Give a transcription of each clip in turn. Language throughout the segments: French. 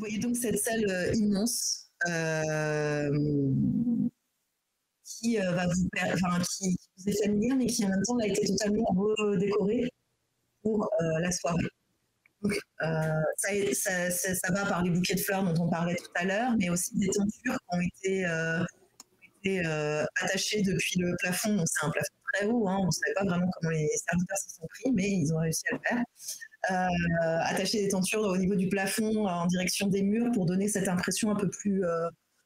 voyez donc cette salle immense qui va qui vous est familière, mais qui en même temps a été totalement redécorée pour la soirée. Donc, ça va par les bouquets de fleurs dont on parlait tout à l'heure, mais aussi des tentures qui ont été attachées depuis le plafond. Donc, c'est un plafond très haut, hein, on ne savait pas vraiment comment les serviteurs s'y sont pris, mais ils ont réussi à le faire. Attacher des tentures au niveau du plafond en direction des murs pour donner cette impression un peu plus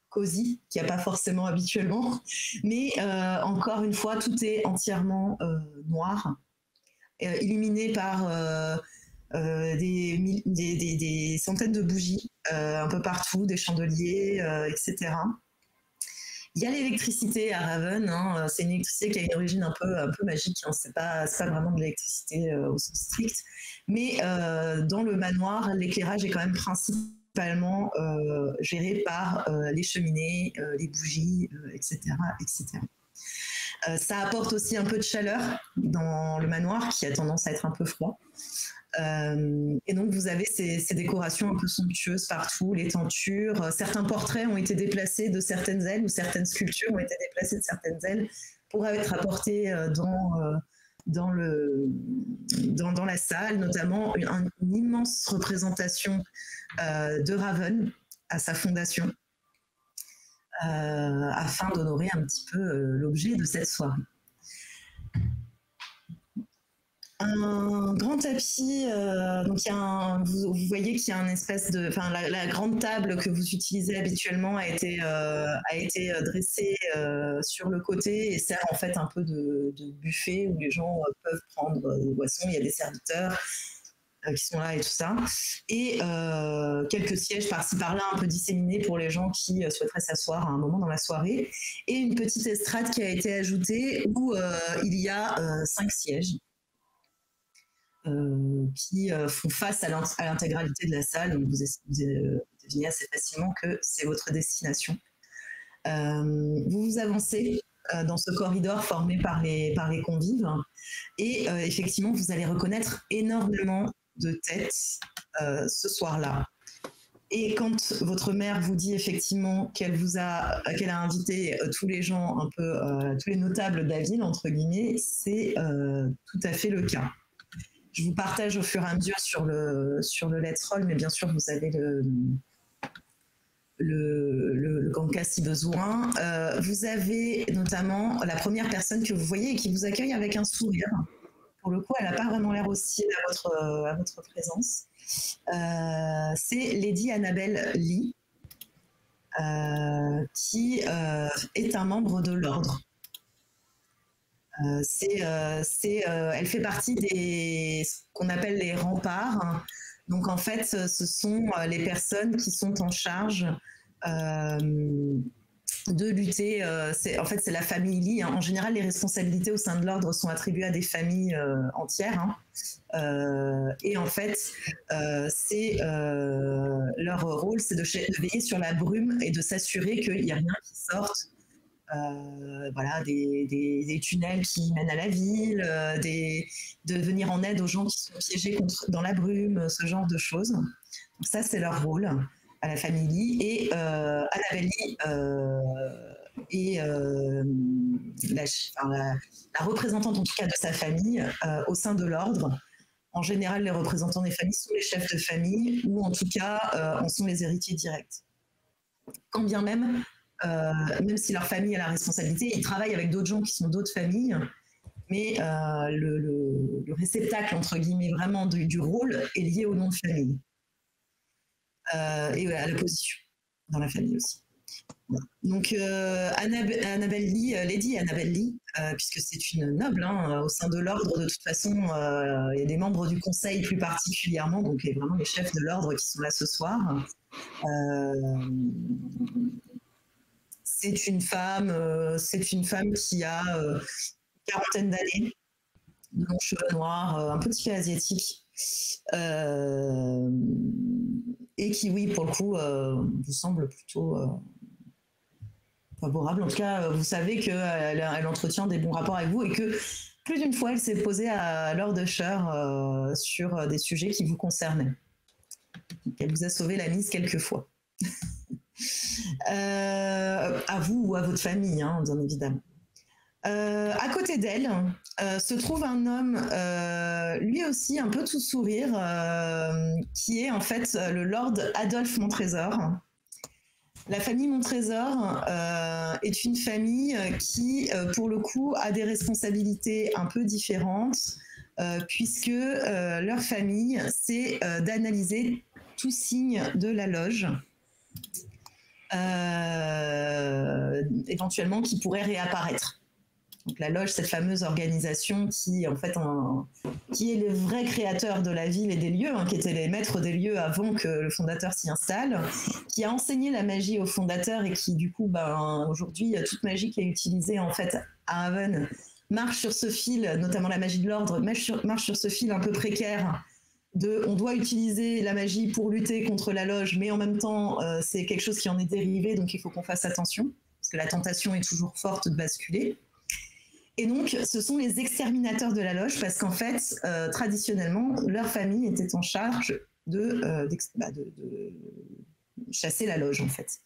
cosy qu'il n'y a pas forcément habituellement. Mais encore une fois, tout est entièrement noir, illuminé par des centaines de bougies un peu partout, des chandeliers, etc. Il y a l'électricité à Raven, hein. C'est une électricité qui a une origine un peu magique, hein. C'est pas vraiment de l'électricité au sens strict, mais dans le manoir, l'éclairage est quand même principalement géré par les cheminées, les bougies, etc. etc. Ça apporte aussi un peu de chaleur dans le manoir qui a tendance à être un peu froid. Et donc vous avez ces décorations un peu somptueuses partout, les tentures. Certains portraits ont été déplacés de certaines ailes, ou certaines sculptures ont été déplacées de certaines ailes pour être apportées dans la salle, notamment une immense représentation de Raven à sa fondation, afin d'honorer un petit peu l'objet de cette soirée. Un grand tapis, donc vous voyez qu'il y a une espèce de, la grande table que vous utilisez habituellement a été dressée sur le côté et sert en fait un peu de buffet où les gens peuvent prendre des boissons. Il y a des serviteurs qui sont là et tout ça, et quelques sièges par-ci par-là un peu disséminés pour les gens qui souhaiteraient s'asseoir à un moment dans la soirée, et une petite estrade qui a été ajoutée où il y a 5 sièges. Qui font face à l'intégralité de la salle, donc vous devinez assez facilement que c'est votre destination. Vous vous avancez dans ce corridor formé par les convives, et effectivement vous allez reconnaître énormément de têtes ce soir-là. Et quand votre mère vous dit effectivement qu'elle a invité tous les gens un peu, tous les notables de la ville entre guillemets, c'est tout à fait le cas. Je vous partage au fur et à mesure sur le let's roll, mais bien sûr, vous avez le Ganka si besoin. Vous avez notamment la première personne que vous voyez et qui vous accueille avec un sourire. Pour le coup, elle n'a pas vraiment l'air hostile à votre présence. C'est Lady Annabelle Lee, qui est un membre de l'ordre. Elle fait partie ce qu'on appelle les remparts. Donc en fait, ce sont les personnes qui sont en charge de lutter. En fait, c'est la famille Lee, hein. En général, les responsabilités au sein de l'ordre sont attribuées à des familles entières, hein. Et en fait, leur rôle, c'est de veiller sur la brume et de s'assurer qu'il n'y a rien qui sorte. Voilà, des tunnels qui mènent à la ville, de venir en aide aux gens qui sont piégés dans la brume, ce genre de choses. Donc ça, c'est leur rôle à la famille Lee. Et Annabelle Lee est la représentante en tout cas de sa famille au sein de l'ordre. En général, les représentants des familles sont les chefs de famille ou en tout cas en sont les héritiers directs. Quand bien même si leur famille a la responsabilité, ils travaillent avec d'autres gens qui sont d'autres familles, mais le réceptacle, entre guillemets, vraiment du rôle est lié au nom de famille et à la position dans la famille aussi. Donc Annabelle Lee, Lady Annabelle Lee, puisque c'est une noble, hein, au sein de l'ordre, de toute façon, il y a des membres du conseil plus particulièrement, donc vraiment les chefs de l'ordre qui sont là ce soir. C'est une femme qui a une quarantaine d'années, de longs cheveux noirs, un petit peu asiatique, et qui, oui, pour le coup, vous semble plutôt favorable. En tout cas, vous savez qu'elle entretient des bons rapports avec vous et que plus d'une fois, elle s'est posée à Lord Usher sur des sujets qui vous concernaient. qu'elle vous a sauvé la mise quelques fois. À vous ou à votre famille, hein, bien évidemment. À côté d'elle se trouve un homme, lui aussi un peu tout sourire, qui est en fait le Lord Adolphe Montrésor. La famille Montrésor est une famille qui, pour le coup, a des responsabilités un peu différentes, puisque leur famille, c'est d'analyser tout signe de la loge, éventuellement qui pourrait réapparaître. Donc la loge, cette fameuse organisation qui, en fait, qui est le vrai créateur de la ville et des lieux, hein, qui étaient les maîtres des lieux avant que le fondateur s'y installe, qui a enseigné la magie aux fondateurs et qui, du coup, aujourd'hui, toute magie qui est utilisée en fait à Haven marche sur ce fil, notamment la magie de l'ordre, marche sur ce fil un peu précaire on doit utiliser la magie pour lutter contre la loge, mais en même temps, c'est quelque chose qui en est dérivé, donc il faut qu'on fasse attention, parce que la tentation est toujours forte de basculer. Et donc, ce sont les exterminateurs de la loge, parce qu'en fait, traditionnellement, leur famille était en charge de chasser la loge, en fait.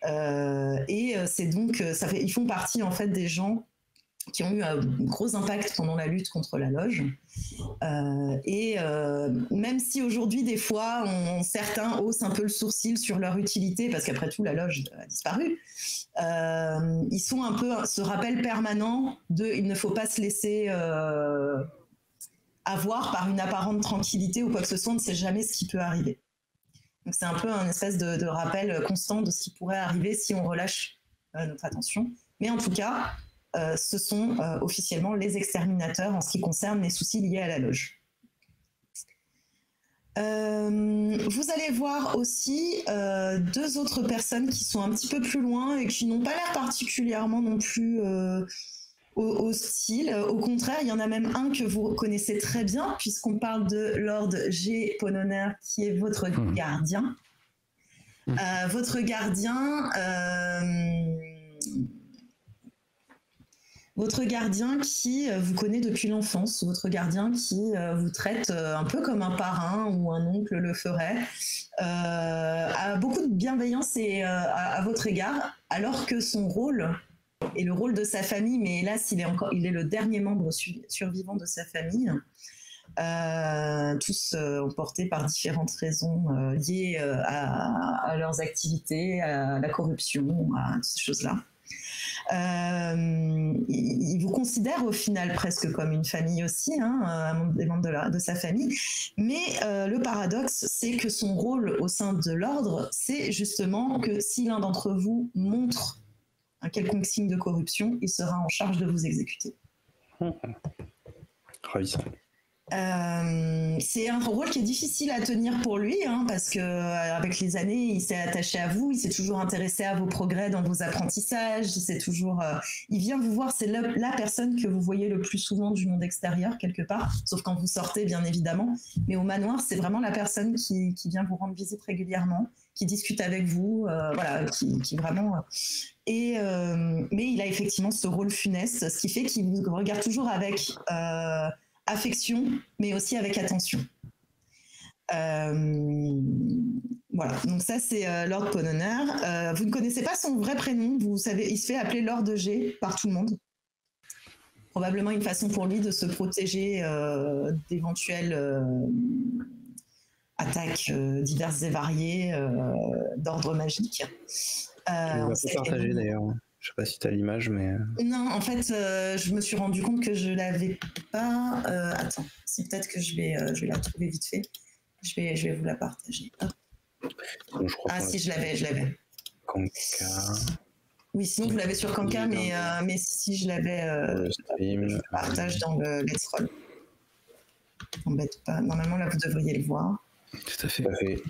C'est donc, ils font partie, en fait, des gens qui ont eu un gros impact pendant la lutte contre la loge. Même si aujourd'hui, des fois, certains haussent un peu le sourcil sur leur utilité, parce qu'après tout, la loge a disparu, ils sont un peu ce rappel permanent il ne faut pas se laisser avoir par une apparente tranquillité ou quoi que ce soit, on ne sait jamais ce qui peut arriver. Donc c'est un peu un espèce de rappel constant de ce qui pourrait arriver si on relâche notre attention. Mais en tout cas, ce sont officiellement les exterminateurs en ce qui concerne les soucis liés à la loge. Vous allez voir aussi deux autres personnes qui sont un petit peu plus loin et qui n'ont pas l'air particulièrement non plus hostiles. Au contraire, il y en a même un que vous connaissez très bien, puisqu'on parle de Lord G. Pononer, qui est votre gardien. Votre gardien... Votre gardien qui vous connaît depuis l'enfance, votre gardien qui vous traite un peu comme un parrain ou un oncle le ferait, a beaucoup de bienveillance à votre égard, alors que son rôle et le rôle de sa famille, mais hélas il est le dernier membre survivant de sa famille, tous emportés par différentes raisons liées à leurs activités, à la corruption, à toutes ces choses-là. Il vous considère au final presque comme une famille aussi, hein, des membres de sa famille, mais le paradoxe, c'est que son rôle au sein de l'ordre, c'est justement que si l'un d'entre vous montre un quelconque signe de corruption, il sera en charge de vous exécuter. Ravissant. C'est un rôle qui est difficile à tenir pour lui, hein, parce que avec les années, il s'est attaché à vous, il s'est toujours intéressé à vos progrès dans vos apprentissages, il vient vous voir, c'est la personne que vous voyez le plus souvent du monde extérieur quelque part, sauf quand vous sortez bien évidemment, mais au manoir, c'est vraiment la personne qui vient vous rendre visite régulièrement, qui discute avec vous, voilà, qui vraiment... mais il a effectivement ce rôle funeste, ce qui fait qu'il vous regarde toujours avec... affection, mais aussi avec attention. Voilà, donc ça c'est Lord Pononer. Vous ne connaissez pas son vrai prénom, vous savez, il se fait appeler Lord G par tout le monde. Probablement une façon pour lui de se protéger d'éventuelles attaques diverses et variées d'ordre magique. On va pas partager d'ailleurs. Je sais pas si tu as l'image, mais... Non, en fait, je me suis rendu compte que je l'avais pas... attends, c'est peut-être que je vais la trouver vite fait. Je vais vous la partager. Donc, si, je l'avais. Kanka... Oui, sinon vous l'avez sur Kanka, mais si je l'avais... je le partage dans le Let's Roll. T'embête pas. Normalement, là, vous devriez le voir. Tout à fait. Ouais.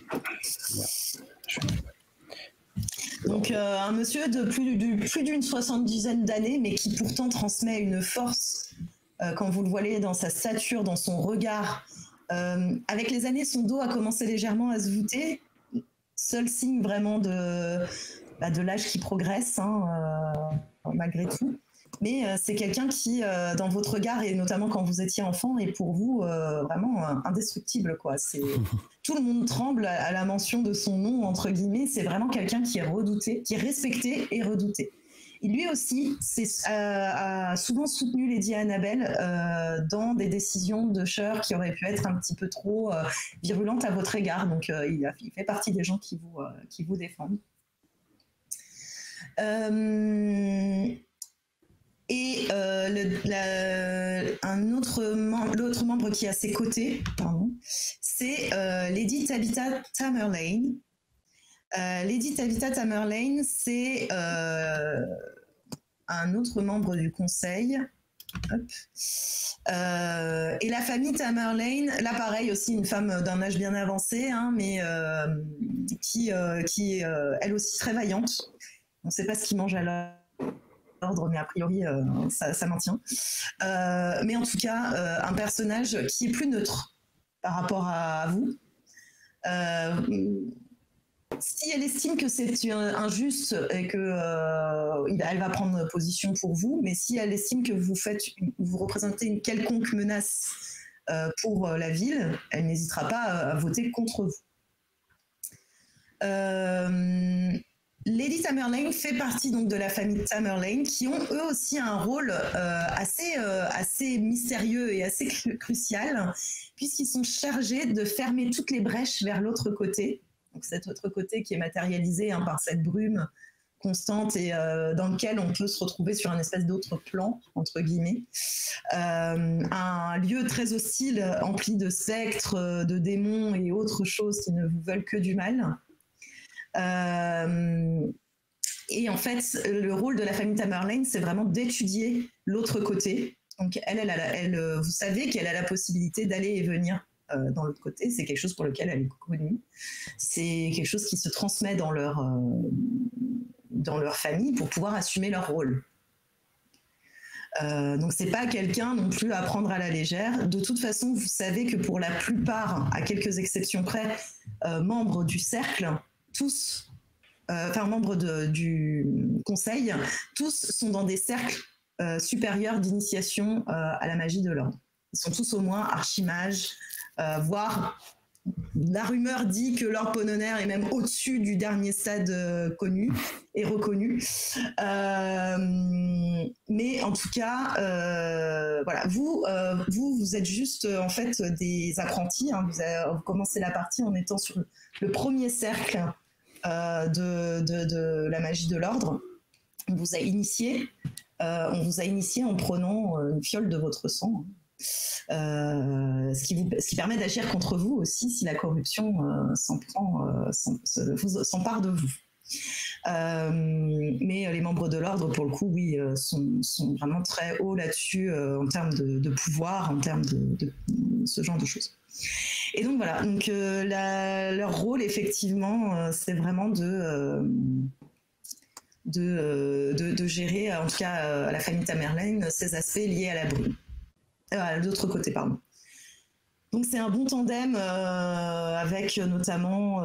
Donc un monsieur de plus d'une 70aine d'années, mais qui pourtant transmet une force quand vous le voyez dans sa stature, dans son regard. Avec les années, son dos a commencé légèrement à se voûter. Seul signe vraiment de l'âge qui progresse, hein, malgré tout. mais c'est quelqu'un qui, dans votre regard, et notamment quand vous étiez enfant, est pour vous vraiment indestructible, quoi. Tout le monde tremble à la mention de son nom, entre guillemets. C'est vraiment quelqu'un qui est redouté, qui est respecté et redouté. Et lui aussi a souvent soutenu Lady Annabelle dans des décisions de Usher qui auraient pu être un petit peu trop virulentes à votre égard. Donc il fait partie des gens qui vous défendent. Et l'autre membre qui est à ses côtés, c'est Lady Tabitha Tamerlane. Lady Tabitha Tamerlane, c'est un autre membre du conseil. Et la famille Tamerlane, là pareil aussi une femme d'un âge bien avancé, hein, mais qui est elle aussi très vaillante. On ne sait pas ce qu'il mange à l'ordre, mais a priori ça maintient. Mais en tout cas, un personnage qui est plus neutre par rapport à vous. Si elle estime que c'est injuste et qu'elle va prendre position pour vous, mais si elle estime que vous représentez une quelconque menace pour la ville, elle n'hésitera pas à voter contre vous. Lady Tamerlane fait partie donc de la famille Tamerlane, qui ont eux aussi un rôle assez mystérieux et assez crucial, puisqu'ils sont chargés de fermer toutes les brèches vers l'autre côté. Donc cet autre côté qui est matérialisé par cette brume constante et dans lequel on peut se retrouver sur un espèce d'autre plan, entre guillemets. Un lieu très hostile, empli de spectres, de démons et autres choses qui ne vous veulent que du mal. Et en fait, le rôle de la famille Tamerlane, c'est vraiment d'étudier l'autre côté. Donc vous savez qu'elle a la possibilité d'aller et venir dans l'autre côté. C'est quelque chose pour lequel elle est connue. C'est quelque chose qui se transmet dans leur famille pour pouvoir assumer leur rôle. Donc c'est pas quelqu'un non plus à prendre à la légère. De toute façon, vous savez que pour la plupart, à quelques exceptions près, membres du cercle, tous, membres du conseil, tous sont dans des cercles supérieurs d'initiation à la magie de l'ordre. Ils sont tous au moins archimages, voire la rumeur dit que Lord Pononer est même au-dessus du dernier stade connu et reconnu. Mais en tout cas, voilà, vous êtes juste en fait des apprentis. Hein. Vous commencez la partie en étant sur le premier cercle de la magie de l'ordre. On vous a initié en prenant une fiole de votre sang. Ce qui permet d'agir contre vous aussi si la corruption s'empare de vous. Mais les membres de l'ordre, pour le coup, oui, sont vraiment très hauts là-dessus en termes de pouvoir, en termes de ce genre de choses. Et donc voilà, donc, leur rôle, effectivement, c'est vraiment de gérer, en tout cas à la famille Tamerlane, ces aspects liés à la brume. De l'autre côté, pardon. Donc c'est un bon tandem avec notamment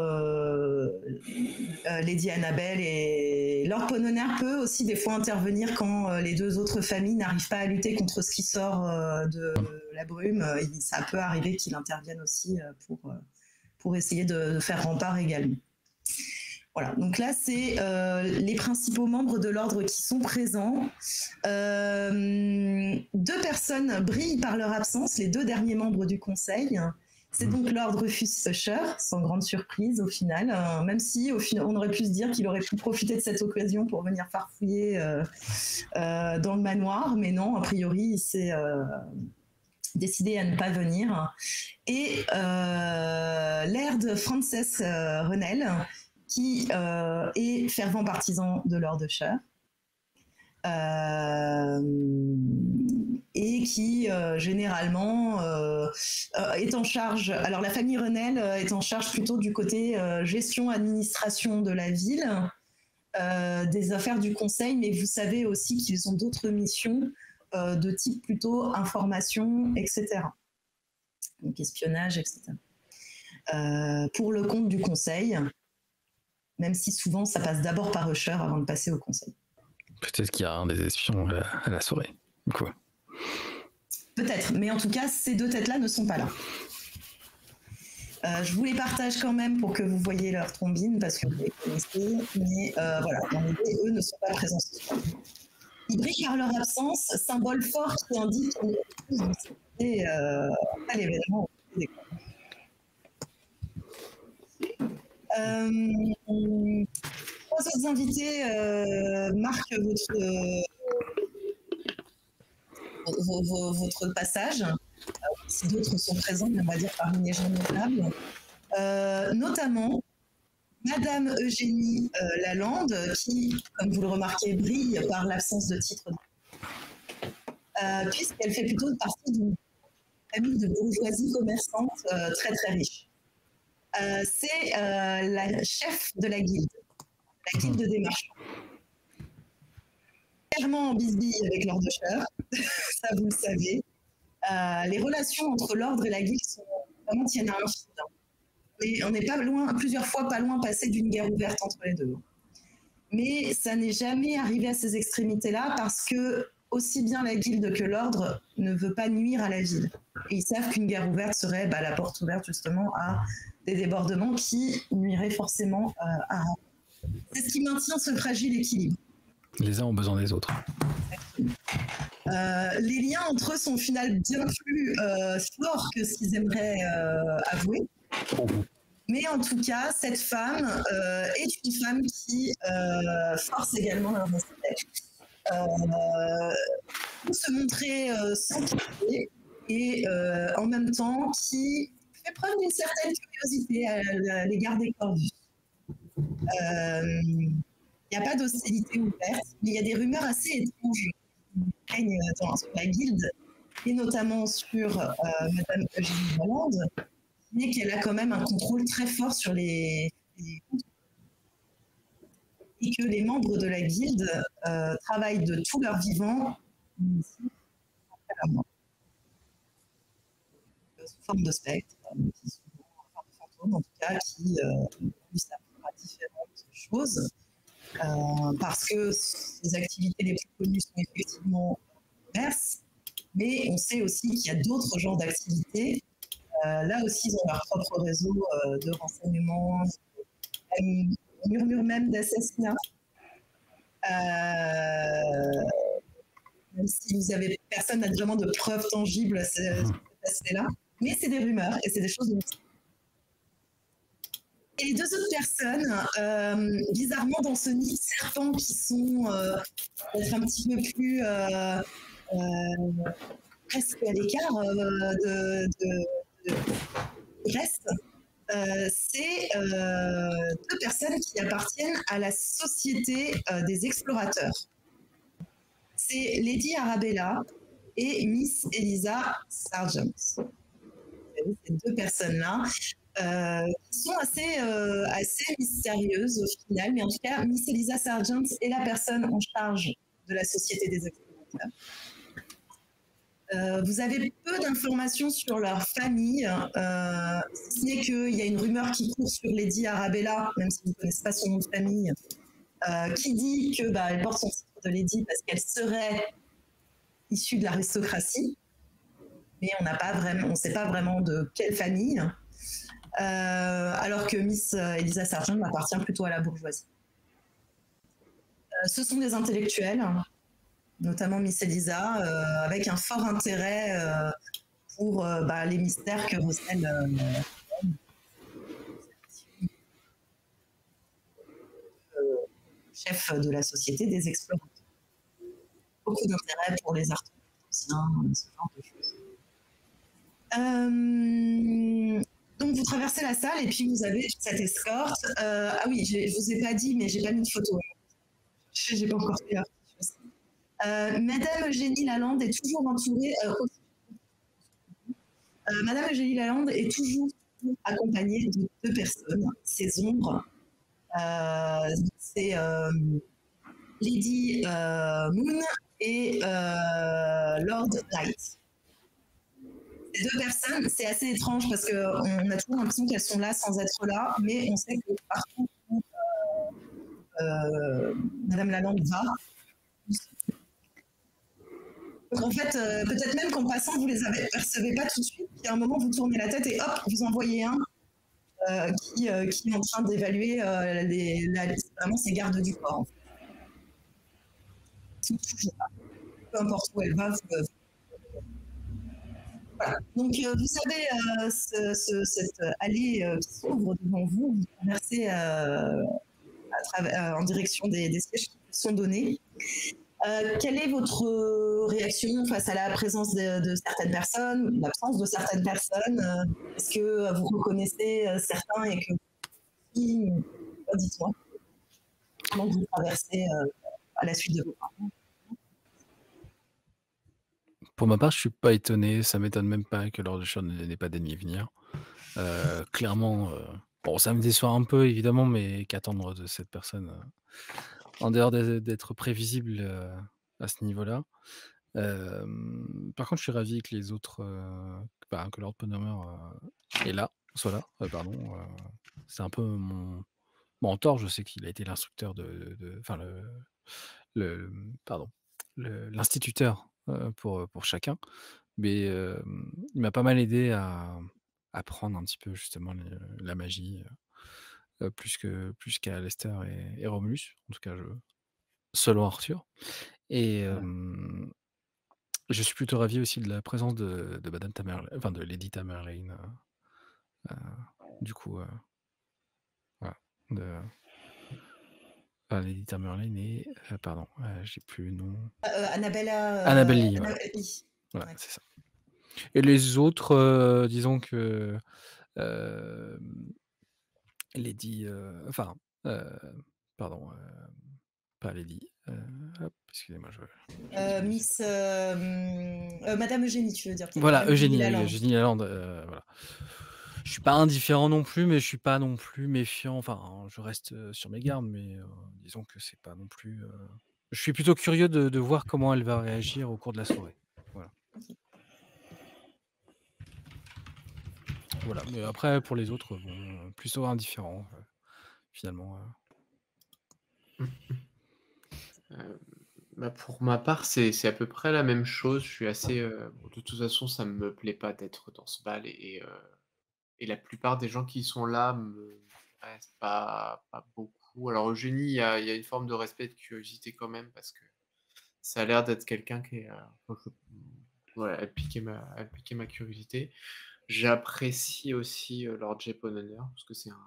Lady Annabelle, et Lord Pononer peut aussi des fois intervenir quand les deux autres familles n'arrivent pas à lutter contre ce qui sort de la brume. Ça peut arriver qu'il intervienne aussi pour essayer de faire rempart également. Voilà, donc là, c'est les principaux membres de l'ordre qui sont présents. 2 personnes brillent par leur absence, les 2 derniers membres du conseil. C'est donc Lord Rufus Usher, sans grande surprise au final, même si au final, on aurait pu se dire qu'il aurait pu profiter de cette occasion pour venir farfouiller dans le manoir, mais non, a priori, il s'est décidé à ne pas venir. Et Laird Frances Renel, qui est fervent partisan de Lord Usher et qui généralement est en charge. Alors la famille Renel est en charge plutôt du côté gestion, administration de la ville, des affaires du conseil, mais vous savez aussi qu'ils ont d'autres missions de type plutôt information, etc. Donc espionnage, etc. Pour le compte du conseil. Même si souvent ça passe d'abord par Usher avant de passer au conseil. Peut-être qu'il y a un des espions à la soirée. Quoi. Peut-être, mais en tout cas, ces deux têtes-là ne sont pas là. Je vous les partage quand même pour que vous voyez leur trombine, parce que vous les connaissez, mais voilà, dans l'idée, eux ne sont pas présents ce soir. Ils brillent par leur absence, symbole fort qui indique qu'ils ont été à l'événement. Trois autres invités marquent votre passage. Si d'autres sont présents, on va dire parmi les gens notables. Notamment Madame Eugénie Lalande, qui, comme vous le remarquez, brille par l'absence de titre, puisqu'elle fait plutôt partie d'une famille de bourgeoisie commerçante très très riche. C'est la chef de la guilde des marchands. Clairement en bisbille avec Lord Usher, ça vous le savez. Les relations entre l'ordre et la guilde sont vraiment tiennent à un fil. Mais on n'est pas loin, plusieurs fois pas loin passé d'une guerre ouverte entre les deux. Mais ça n'est jamais arrivé à ces extrémités-là parce que aussi bien la guilde que l'ordre ne veut pas nuire à la ville. Et ils savent qu'une guerre ouverte serait la porte ouverte justement à des débordements qui nuiraient forcément à... C'est ce qui maintient ce fragile équilibre. Les uns ont besoin des autres. Les liens entre eux sont au final bien plus forts que ce qu'ils aimeraient avouer. Mais en tout cas, cette femme est une femme qui force également leur respect. Pour se montrer sans pitié et en même temps qui fait preuve d'une certaine curiosité à l'égard des Corvus. Il n'y a pas d'hostilité ouverte, mais il y a des rumeurs assez étranges qui règnent sur la guilde, et notamment sur Madame Eugénie Lalande, mais qu'elle a quand même un contrôle très fort sur les et que les membres de la guilde travaillent de tout leur vivant sous forme de spectre, qui sont en forme de fantôme, en tout cas, qui puissent apprendre à différentes choses, parce que les activités les plus connues sont effectivement le commerce, mais on sait aussi qu'il y a d'autres genres d'activités. Là aussi, ils ont leur propre réseau de renseignements, on murmure même d'assassinat. Même si vous avez personne n'a vraiment de preuves tangibles à cet aspect-là, mais c'est des rumeurs et c'est des choses. Et les deux autres personnes, bizarrement dans ce nid de serpent, qui sont peut-être un petit peu plus presque à l'écart du reste. C'est deux personnes qui appartiennent à la société des explorateurs. C'est Lady Arabella et Miss Eliza Sargent. Ces deux personnes-là qui sont assez mystérieuses au final, mais en tout cas, Miss Eliza Sargent est la personne en charge de la société des explorateurs. Vous avez peu d'informations sur leur famille, si ce n'est qu'il y a une rumeur qui court sur Lady Arabella, même si vous ne connaissez pas son nom de famille, qui dit que elle porte son titre de Lady parce qu'elle serait issue de l'aristocratie, mais on ne sait pas vraiment de quelle famille, alors que Miss Eliza Sargent appartient plutôt à la bourgeoisie. Ce sont des intellectuels, notamment Miss Eliza, avec un fort intérêt pour les mystères que recèle chef de la société des explorateurs. Beaucoup d'intérêt pour les arts anciens, ce genre de choses. Donc vous traversez la salle et puis vous avez cette escorte. Ah oui, je vous ai pas dit, mais j'ai pas mis de photo. J'ai pas encore fait la chose. Madame Eugénie Lalande est toujours entourée. Madame Eugénie Lalande est toujours accompagnée de deux personnes, ses ombres. C'est Lady Moon et Lord Light. Ces deux personnes, c'est assez étrange parce qu'on a toujours l'impression qu'elles sont là sans être là, mais on sait que par contre, Madame Lalande va, Donc en fait, peut-être même qu'en passant, vous les percevez pas tout de suite, puis à un moment, vous tournez la tête et hop, vous en voyez un qui est en train d'évaluer vraiment ses gardes du corps. En fait. Peu importe où elle va, voilà. Donc, vous avez cette allée qui s'ouvre devant vous. Vous traversez en direction des sièges qui sont donnés. Quelle est votre réaction face à la présence de certaines personnes, l'absence de certaines personnes Est-ce que vous reconnaissez certains et que dites-moi, comment vous traversez à la suite de vos parents? Pour ma part, je suis pas étonné. Ça m'étonne même pas que Lord Sean n'ait pas daigné venir. Clairement, bon, ça me déçoit un peu évidemment, mais qu'attendre de cette personne en dehors d'être prévisible à ce niveau-là. Par contre, je suis ravi que les autres, que Lord Ponomer est là, soit là, pardon. C'est un peu mon mentor. Je sais qu'il a été l'instructeur enfin pardon, l'instituteur pour chacun. Mais il m'a pas mal aidé à apprendre un petit peu justement la magie, plus qu'à Lester et Romulus. En tout cas, selon Arthur. Et je suis plutôt ravi aussi de la présence de Madame Tamerlane, enfin de Lady Tamerlane. Du coup, voilà. Lady Tamerlane et pardon, j'ai plus le nom. Annabella. Annabelle Lee, voilà. Annabelle Lee. Voilà, Ouais. c'est ça. Et les autres, disons que Lady, enfin, pardon, pas Lady, hop, excusez-moi, Miss Madame Eugénie, tu veux dire peut-être voilà, Madame Eugénie, oui, Lalande. Eugénie Lalande, voilà. Je suis pas indifférent non plus, mais je suis pas non plus méfiant. Enfin, je reste sur mes gardes, mais disons que c'est pas non plus. Je suis plutôt curieux de voir comment elle va réagir au cours de la soirée. Voilà. Voilà. Mais après, pour les autres, bon, plutôt indifférent, finalement. Bah, pour ma part, c'est à peu près la même chose. Je suis assez, bon, de toute façon, ça me plaît pas d'être dans ce bal et la plupart des gens qui sont là me intéressent pas beaucoup. Alors Eugénie, il y a une forme de respect et de curiosité quand même parce que ça a l'air d'être quelqu'un qui est, enfin, voilà, elle piquait ma curiosité. J'apprécie aussi, Lord Jeponner parce que c'est un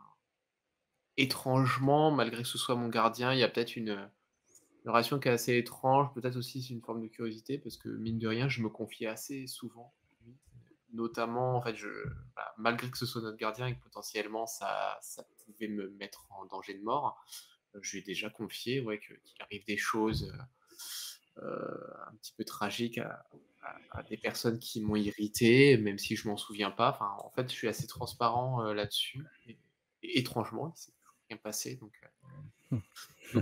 étrangement, malgré que ce soit mon gardien, il y a peut-être une relation qui est assez étrange, peut-être aussi c'est une forme de curiosité parce que mine de rien, je me confiais assez souvent à lui. Notamment, en fait, voilà, malgré que ce soit notre gardien et que potentiellement ça pouvait me mettre en danger de mort, je lui ai déjà confié, ouais, qu'il arrive des choses, un petit peu tragiques à des personnes qui m'ont irrité, même si je m'en souviens pas. Enfin, en fait, je suis assez transparent, là-dessus et étrangement, il s'est toujours rien passé donc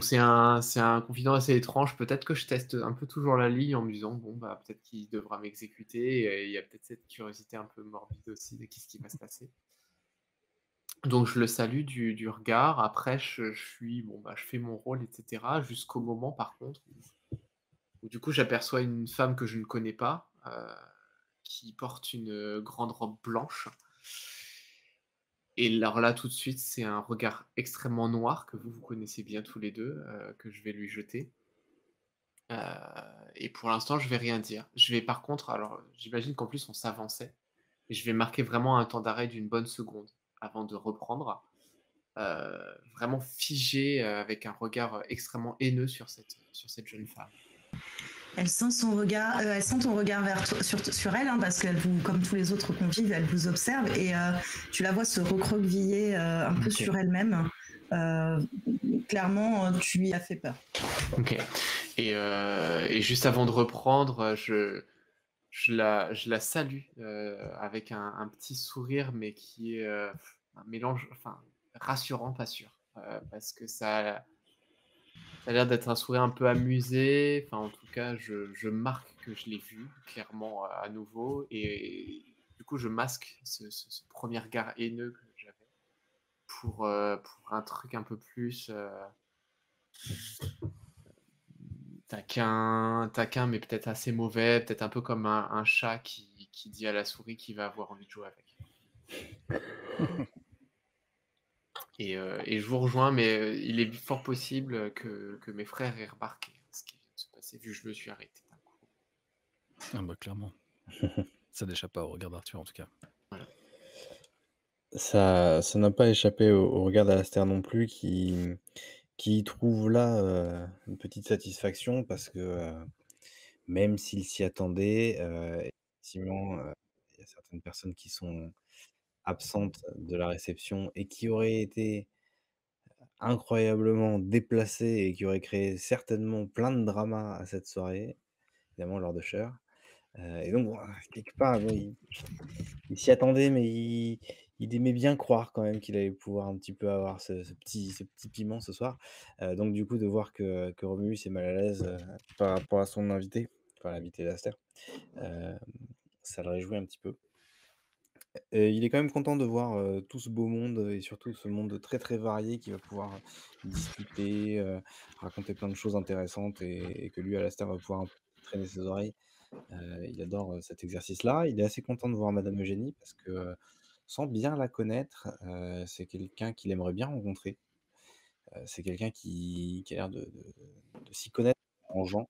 c'est un confident assez étrange. Peut-être que je teste un peu toujours la ligne en me disant: «Bon, bah, peut-être qu'il devra m'exécuter» et il y a peut-être cette curiosité un peu morbide aussi de qu'est-ce qui va se passer. Donc je le salue du regard. Après bon, bah, je fais mon rôle et cetera jusqu'au moment par contre où du coup j'aperçois une femme que je ne connais pas, qui porte une grande robe blanche et alors là, tout de suite, c'est un regard extrêmement noir que vous connaissez bien tous les 2, que je vais lui jeter. Heu et pour l'instant, je vais rien dire. Je vais par contre alors, j'imagine qu'en plus on s'avançait et je vais marquer vraiment un temps d'arrêt d'une bonne seconde avant de reprendre, vraiment figé, avec un regard, extrêmement haineux sur cette jeune femme. Elle sent son regard, elle sent ton regard sur elle, hein, parce qu'elle vous, comme tous les autres convives, elle vous observe et tu la vois se recroqueviller un peu sur elle-même. Clairement, tu lui as fait peur. OK et juste avant de reprendre, je la salue, avec un petit sourire, mais qui est, un mélange enfin, rassurant, pas sûr, parce que ça a l'air d'être un sourire un peu amusé. Enfin, en tout cas, je marque que je l'ai vu clairement, à nouveau et du coup, je masque ce 1er regard haineux que j'avais pour un truc un peu plus, taquin, mais peut-être assez mauvais, peut-être un peu comme un chat qui dit à la souris qu'il va avoir envie de jouer avec. Et je vous rejoins, mais il est fort possible que mes frères aient remarqué ce qui vient de se passer, vu que je me suis arrêté d'un coup. Ah bah clairement. Ça n'échappe pas au regard d'Arthur en tout cas. Voilà. Ça n'a pas échappé au regard d'Alastair non plus, qui trouve là une petite satisfaction parce que même s'il s'y attendait, effectivement, il y a certaines personnes qui sont absentes de la réception et qui auraient été incroyablement déplacées et qui auraient créé certainement plein de drama à cette soirée, évidemment lors de Cher. Et donc bon, quelque part, bon, il s'y attendait, mais il aimait bien croire quand même qu'il allait pouvoir un petit peu avoir ce petit piment ce soir. Donc du coup, de voir que Romulus est mal à l'aise, par rapport à son invité, enfin l'invité d'Aster, ça le réjouit un petit peu. Et il est quand même content de voir, tout ce beau monde, et surtout ce monde très, très varié qui va pouvoir discuter, raconter plein de choses intéressantes et que lui, Alastair, va pouvoir un peu traîner ses oreilles. Il adore, cet exercice-là. Il est assez content de voir madame Eugénie parce que, sans bien la connaître, c'est quelqu'un qu'il aimerait bien rencontrer. C'est quelqu'un qui a l'air de s'y connaître en gens,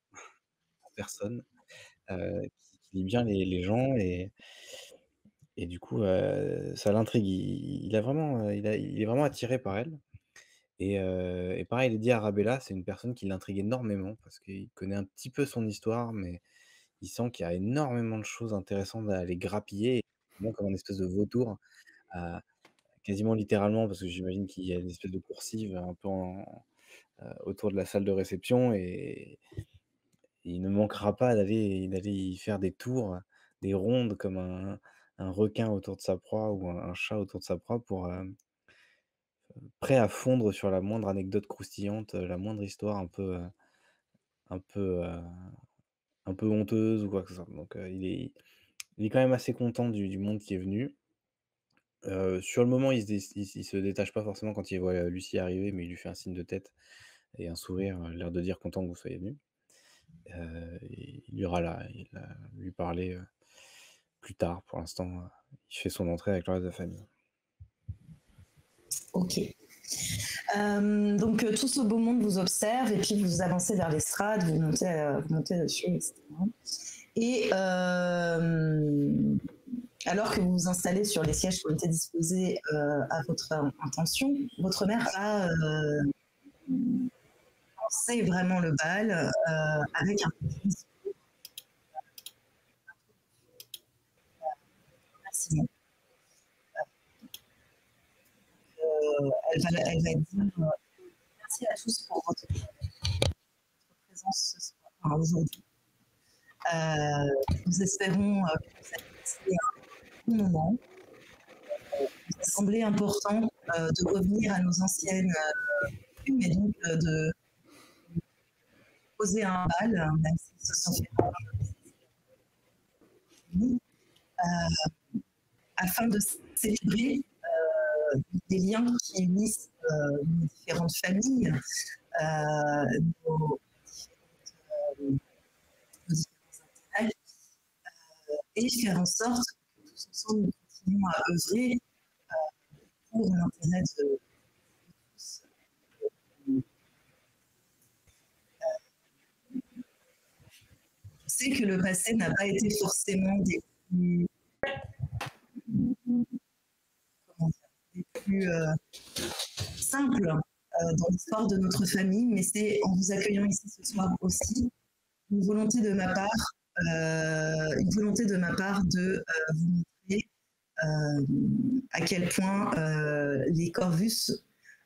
en personne, qui lit bien les gens et du coup, ça l'intrigue. Il a vraiment, il est vraiment attiré par elle et pareil, il est dit à Arabella, c'est une personne qui l'intrigue énormément parce qu'il connaît un petit peu son histoire, mais il sent qu'il y a énormément de choses intéressantes à aller grappiller, vraiment comme un espèce de vautour, à quasiment littéralement, parce que j'imagine qu'il y a une espèce de coursive un peu autour de la salle de réception et il ne manquera pas d'aller y faire des tours, des rondes comme un requin autour de sa proie ou un chat autour de sa proie pour, prêt à fondre sur la moindre anecdote croustillante, la moindre histoire un peu, heu, un peu honteuse ou quoi que ce soit. Donc, il est quand même assez content du monde qui est venu. Sur le moment, il se détache pas forcément quand il voit, Lucie arriver, mais il lui fait un signe de tête et un sourire, l'air de dire: «Content que vous soyez venu». Et il ira lui parler, plus tard. Pour l'instant, il fait son entrée avec le reste de la famille. Ok. Donc tout ce beau monde vous observe et puis vous avancez vers l'estrade, vous montez dessus, etc. Et alors que vous vous installez sur les sièges qui ont été disposés à votre intention, votre mère a lancé vraiment le bal avec un petit discours. Elle va dire merci à tous pour votre présence ce soir, enfin, aujourd'hui. Nous espérons que vous avez passé un bon moment. Il m'a semblé important de revenir à nos anciennes coutumes et donc de poser un bal, même s'ils se sont fait afin de célébrer des liens qui unissent nos différentes familles, nos différents intérêts, et faire en sorte que tous ensemble nous continuons à œuvrer pour l'intérêt de tous. Je sais que le passé n'a pas été forcément des plus simples dans l'histoire de notre famille, mais c'est en vous accueillant ici ce soir aussi une volonté de ma part de vous montrer à quel point les Corvus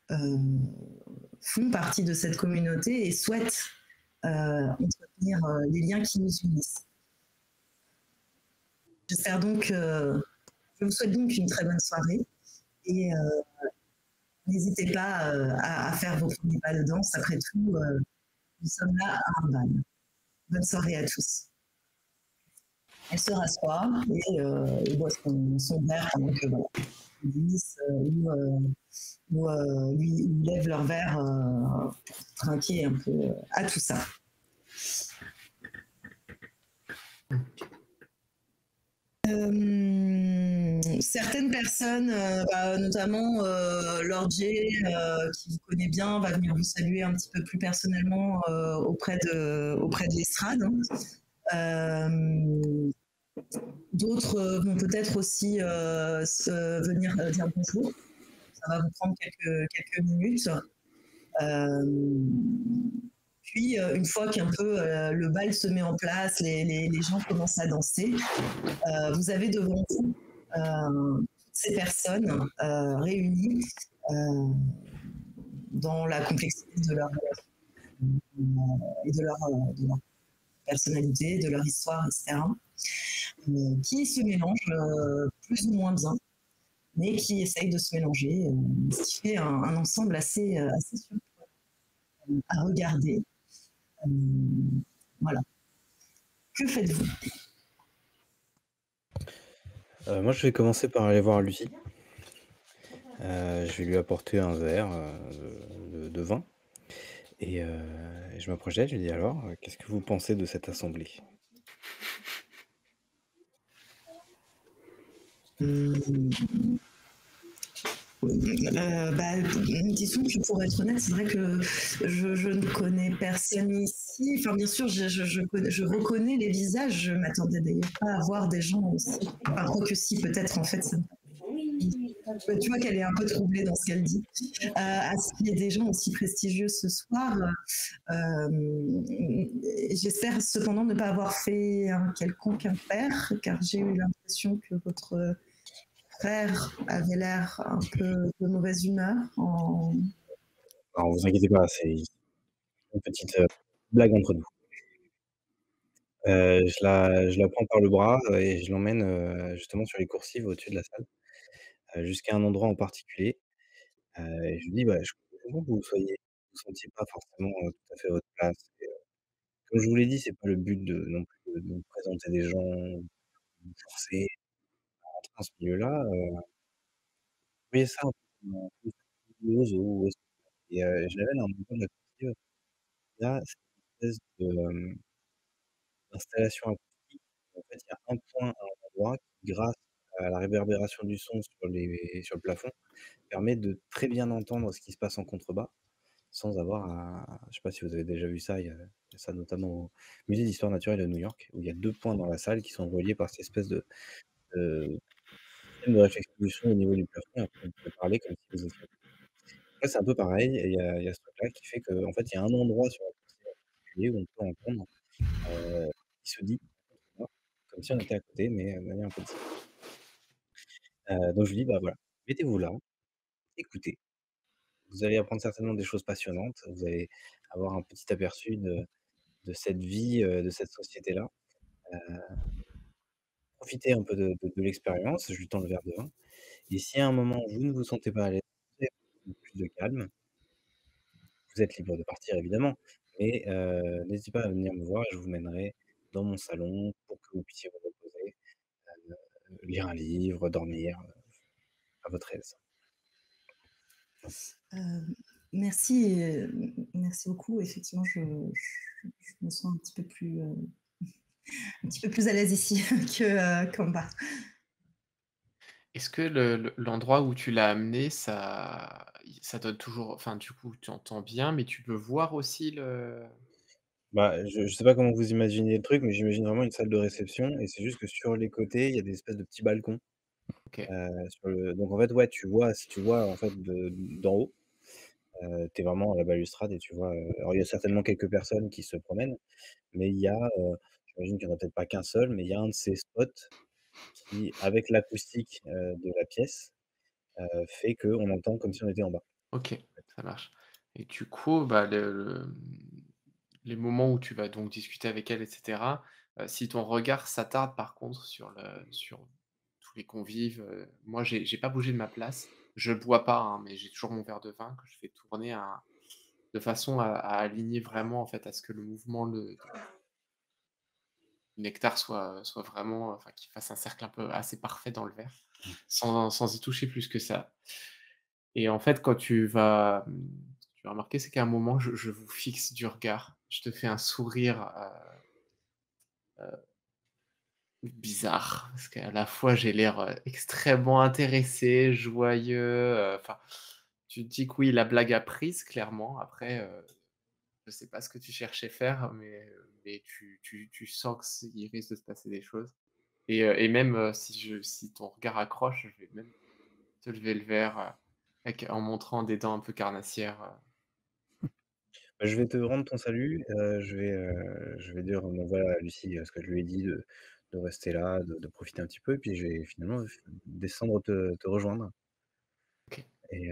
font partie de cette communauté et souhaitent entretenir les liens qui nous unissent. J'espère donc, je vous souhaite donc une très bonne soirée et n'hésitez pas à faire vos premiers pas de danse. Après tout, nous sommes là à un bal. Bonne soirée à tous. Elle se rassoit et boit son verre pendant que Lys lui lève leur verre pour trinquer un peu à tout ça. Certaines personnes, notamment Lord J, qui vous connaît bien, va venir vous saluer un petit peu plus personnellement auprès de l'estrade. D'autres vont peut-être aussi venir dire bonjour. Ça va vous prendre quelques minutes. Puis, une fois qu'un peu le bal se met en place, les gens commencent à danser, vous avez devant vous ces personnes réunies dans la complexité de leur et de leur personnalité, de leur histoire, etc., qui se mélangent plus ou moins bien, mais qui essayent de se mélanger, ce qui fait un ensemble assez surprenant à regarder. Voilà. Que faites-vous? Moi, je vais commencer par aller voir Lucie. Je vais lui apporter un verre de vin. Et je m'approche d'elle, je lui dis alors, qu'est-ce que vous pensez de cette assemblée? Disons que pour être honnête, c'est vrai que je ne connais personne ici. Enfin, bien sûr, je reconnais les visages. Je m'attendais d'ailleurs pas à voir des gens aussi. Enfin, quoi que si, peut-être en fait. Tu vois qu'elle est un peu troublée dans ce qu'elle dit. À ce qu'il y ait des gens aussi prestigieux ce soir, j'espère cependant ne pas avoir fait un quelconque impair, car j'ai eu l'impression que votre frère avait l'air un peu de mauvaise humeur. Alors, vous inquiétez pas, c'est une petite blague entre nous. Je la prends par le bras et je l'emmène justement sur les coursives au-dessus de la salle, jusqu'à un endroit en particulier. Et je lui dis, bah, je comprends que vous sentiez pas forcément tout à fait votre place. Et, comme je vous l'ai dit, c'est pas le but non plus de vous présenter des gens, de vous forcer à rentrer dans ce milieu-là. Voyez ça un peu comme au zoo. Et je l'amène à un endroit de la coursive. Là, c'est une espèce d'installation acoustique. En fait, il y a un point à un endroit qui, grâce à la réverbération du son sur le plafond, permet de très bien entendre ce qui se passe en contrebas, sans avoir à je sais pas si vous avez déjà vu ça, il y a ça notamment au Musée d'histoire naturelle de New York, où il y a 2 points dans la salle qui sont reliés par cette espèce de système de réflexion du son au niveau du plafond, et après vous pouvez parler comme si vous étiez là, c'est un peu pareil, et il y a ce truc-là qui fait qu'en fait, il y a un endroit sur la coursive en particulier où on peut entendre, qui se dit comme si on était à côté, mais de manière un peu différente. Donc je lui dis: «Bah, voilà, mettez-vous là, écoutez, vous allez apprendre certainement des choses passionnantes, vous allez avoir un petit aperçu de cette vie, de cette société-là. Heu, Profitez un peu de l'expérience», je lui tends le verre de vin, «et si à un moment vous ne vous sentez pas à l'aise, vous avez besoin de plus de calme, vous êtes libre de partir évidemment, mais n'hésitez pas à venir me voir et je vous mènerai dans mon salon pour que vous puissiez vous reposer, lire un livre, dormir, à votre aise». Euh, merci, merci beaucoup. Effectivement, je me sens un petit peu plus à l'aise ici qu'en bas. Est-ce que l'endroit où tu l'as amené, ça donne toujours, enfin, du coup, tu entends bien, mais tu peux voir aussi le Bah, je sais pas comment vous imaginez le truc, mais j'imagine vraiment une salle de réception, et c'est juste que sur les côtés, il y a des espèces de petits balcons, OK. donc en fait, ouais, tu vois, si tu vois en fait d'en haut, tu es vraiment à la balustrade et tu vois, alors il y a certainement quelques personnes qui se promènent, mais il y a, j'imagine qu'il y en a peut-être pas qu'un seul, mais il y a un de ces spots qui, avec l'acoustique, de la pièce, fait qu'on entend comme si on était en bas. OK, ça marche et du coup, bah, les moments où tu vas donc discuter avec elle et cetera, si ton regard s'attarde par contre sur tous les convives, moi j'ai pas bougé de ma place. Je bois pas, hein, mais j'ai toujours mon verre de vin que je fais tourner de façon à aligner vraiment, en fait, à ce que le mouvement du nectar soit vraiment, enfin, qu'il fasse un cercle un peu assez parfait dans le verre, sans y toucher plus que ça. Et en fait, quand tu vas remarquer, c'est qu'à un moment, je vous fixe du regard. Je te fais un sourire, bizarre, parce qu'à la fois j'ai l'air, extrêmement intéressé, joyeux, enfin, tu te dis que oui, la blague a prise clairement. Après, je sais pas ce que tu cherchais faire, mais tu sens que il risque de se passer des choses et même, si ton regard accroche, je vais même te lever le verre, en montrant des dents un peu carnassières, Bah, je vais te rendre ton salut, je vais dire, bon voilà à Lucie, ce que je lui ai dit de rester là, de profiter un petit peu et puis je vais finalement descendre te rejoindre OK. et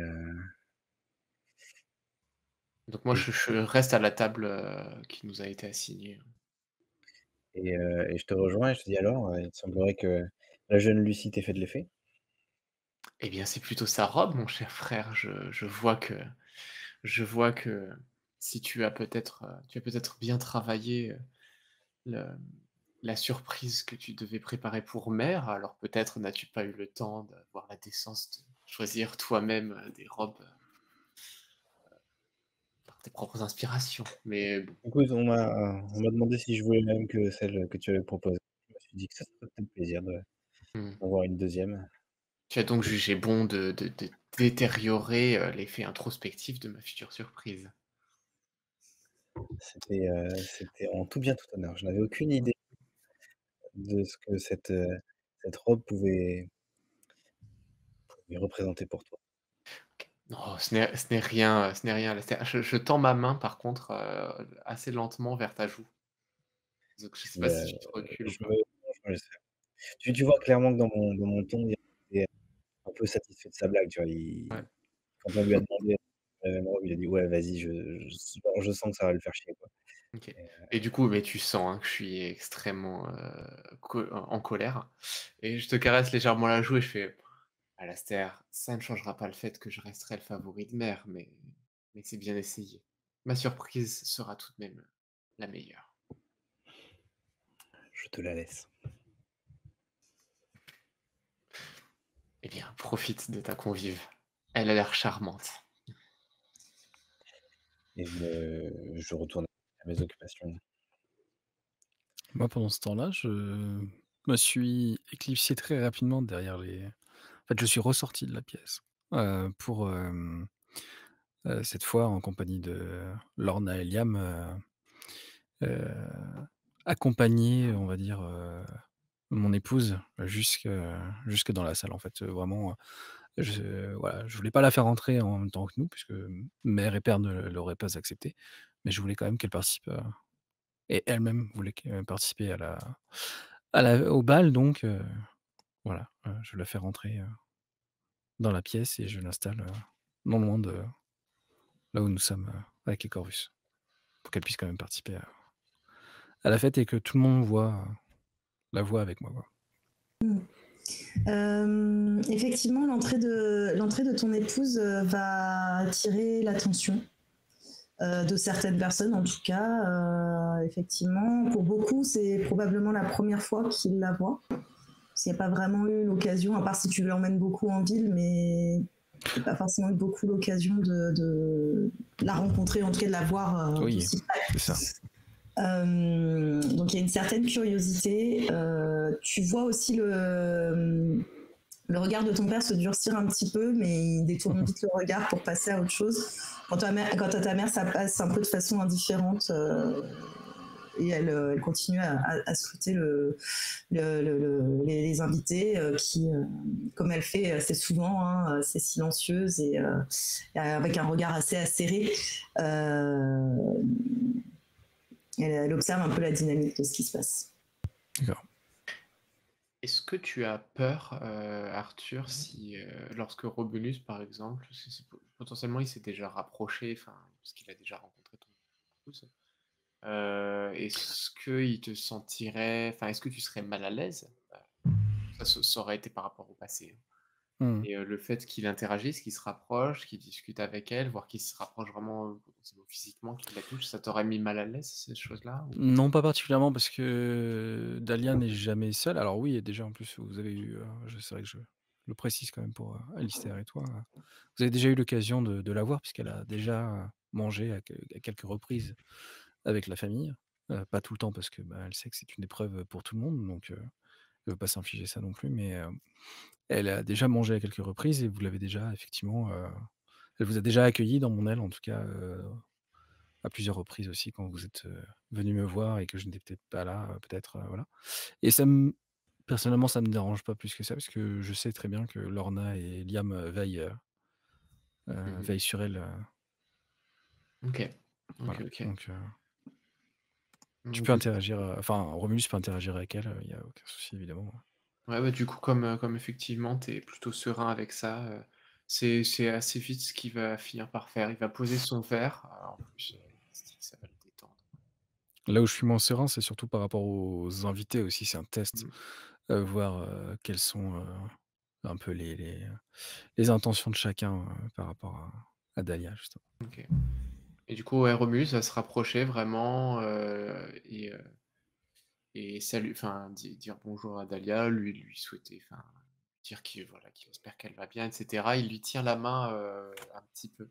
Donc moi et je reste à la table, qui nous a été assignée. et je te rejoins et je te dis: «Alors, il semblerait que la jeune Lucie t'ait fait de l'effet?» Eh bien, c'est plutôt sa robe, mon cher frère. Je vois que si tu as peut-être bien travaillé, le la surprise que tu devais préparer pour mère, alors peut-être n'as-tu pas eu le temps d'avoir la décence de choisir toi-même, des robes, par tes propres inspirations. Mais bon, Écoute, on m'a demandé si je voulais la même que celle que tu avais proposée. Je me suis dit que ça serait peut-être plaisir mmh. d'en voir une deuxième. Tu as donc jugé bon de détériorer, l'effet introspectif de ma future surprise. C'était en tout bien tout honneur. Je n'avais aucune idée de ce que cette robe pouvait représenter pour toi. Non, ce n'est rien, Alastair. Je tends ma main par contre, assez lentement vers ta joue. Donc je sais Puis, pas si tu te recules ou je pas? me franchement, tu vois clairement que dans mon ton, il était un peu satisfait de sa blague, tu vois? Ouais, Quand on lui a demandé la même robe, il a dit: «Ouais, vas-y, je sens que ça va le faire chier, quoi» OK. et Et du coup, mais tu sens, hein, que je suis extrêmement, en colère et je te caresse légèrement la joue et je fais: «Alastair, ça ne changera pas le fait que je resterai le favori de mère, mais c'est bien essayé. Ma surprise sera tout de même la meilleure». je te la laisse Eh bien, profite de ta convive. Elle a l'air charmante. et je retourne à mes occupations. Moi, pendant ce temps-là, je me suis éclipsé très rapidement derrière les en fait, je suis ressorti de la pièce, pour, cette fois en compagnie de Lorna et Liam, accompagner, on va dire, mon épouse jusque dans la salle, en fait, vraiment, voilà, je voulais pas la faire rentrer en même temps que nous puisque mère et père ne l'auraient pas accepté, mais je voulais quand même qu'elle participe, et elle-même voulait participer au bal donc voilà, je la fais rentrer, dans la pièce et je l'installe, non loin de là où nous sommes, avec les Corvus, pour qu'elle puisse quand même participer à la fête et que tout le monde la voit avec moi, quoi. Effectivement, l'entrée de ton épouse va attirer l'attention de certaines personnes, en tout cas. Effectivement, pour beaucoup, c'est probablement la première fois qu'ils la voient. Parce qu'il n'y a pas vraiment eu l'occasion, à part si tu l'emmènes beaucoup en ville, mais il n'y a pas forcément eu beaucoup l'occasion de la rencontrer, en tout cas de la voir Oui, d'aussi près. c'est ça. Donc il y a une certaine curiosité. Tu vois aussi le regard de ton père se durcir un petit peu, mais il détourne vite le regard pour passer à autre chose. Quant à ta mère, ça passe un peu de façon indifférente. Et elle continue à scruter les invités qui, comme elle fait assez souvent, hein, assez silencieuse et avec un regard assez acéré, elle observe un peu la dynamique de ce qui se passe. D'accord. Est-ce que tu as peur, Arthur, si, lorsque Romulus, par exemple, si potentiellement il s'est déjà rapproché, enfin, parce qu'il a déjà rencontré ton épouse, est-ce qu'il te sentirait, enfin, est-ce que tu serais mal à l'aise? Ça aurait été par rapport au passé, hein. Mmh. Et le fait qu'il interagisse, qu'il se rapproche, qu'il discute avec elle, voire qu'il se rapproche vraiment, potentiellement physiquement, qu'il la touche, ça t'aurait mis mal à l'aise, ces choses-là? Ou Non, pas particulièrement parce que Dahlia n'est jamais seule. Alors oui, et déjà en plus vous avez eu, je c'est vrai que je le précise quand même pour, Alistair et toi, vous avez déjà eu l'occasion de la voir puisqu'elle a déjà, mangé à quelques reprises avec la famille. Pas tout le temps parce que, bah, elle sait que c'est une épreuve, pour tout le monde donc veut pas s'infliger ça non plus, mais elle a déjà mangé à quelques reprises et vous l'avez déjà effectivement, elle vous a déjà accueilli dans mon aile en tout cas, à plusieurs reprises aussi quand vous êtes, venus me voir et que je n'étais peut-être pas là, peut-être, voilà. Et personnellement, ça me dérange pas plus que ça parce que je sais très bien que Lorna et Liam, Mmh. veillent sur elle, OK. OK, voilà. OK. Donc tu peux Donc interagir, enfin Romulus peut interagir avec elle, il y a aucun souci évidemment. ouais, du coup, comme effectivement, tu es plutôt serein avec ça, c'est assez vite ce qu'il va finir par faire. Il va poser son verre, en plus, il se dit que ça va le détendre. Là où je suis moins serein, c'est surtout par rapport aux invités aussi, c'est un test, Mmh. voir, quelles sont, un peu les intentions de chacun, par rapport à Dahlia justement. OK. Et du coup, ouais, Romulus va se rapprocher vraiment, et enfin, dire bonjour à Dahlia, lui souhaiter, enfin, dire qu'il voilà, qu'il espère qu'elle va bien et cetera. Il lui tient la main, un petit peu.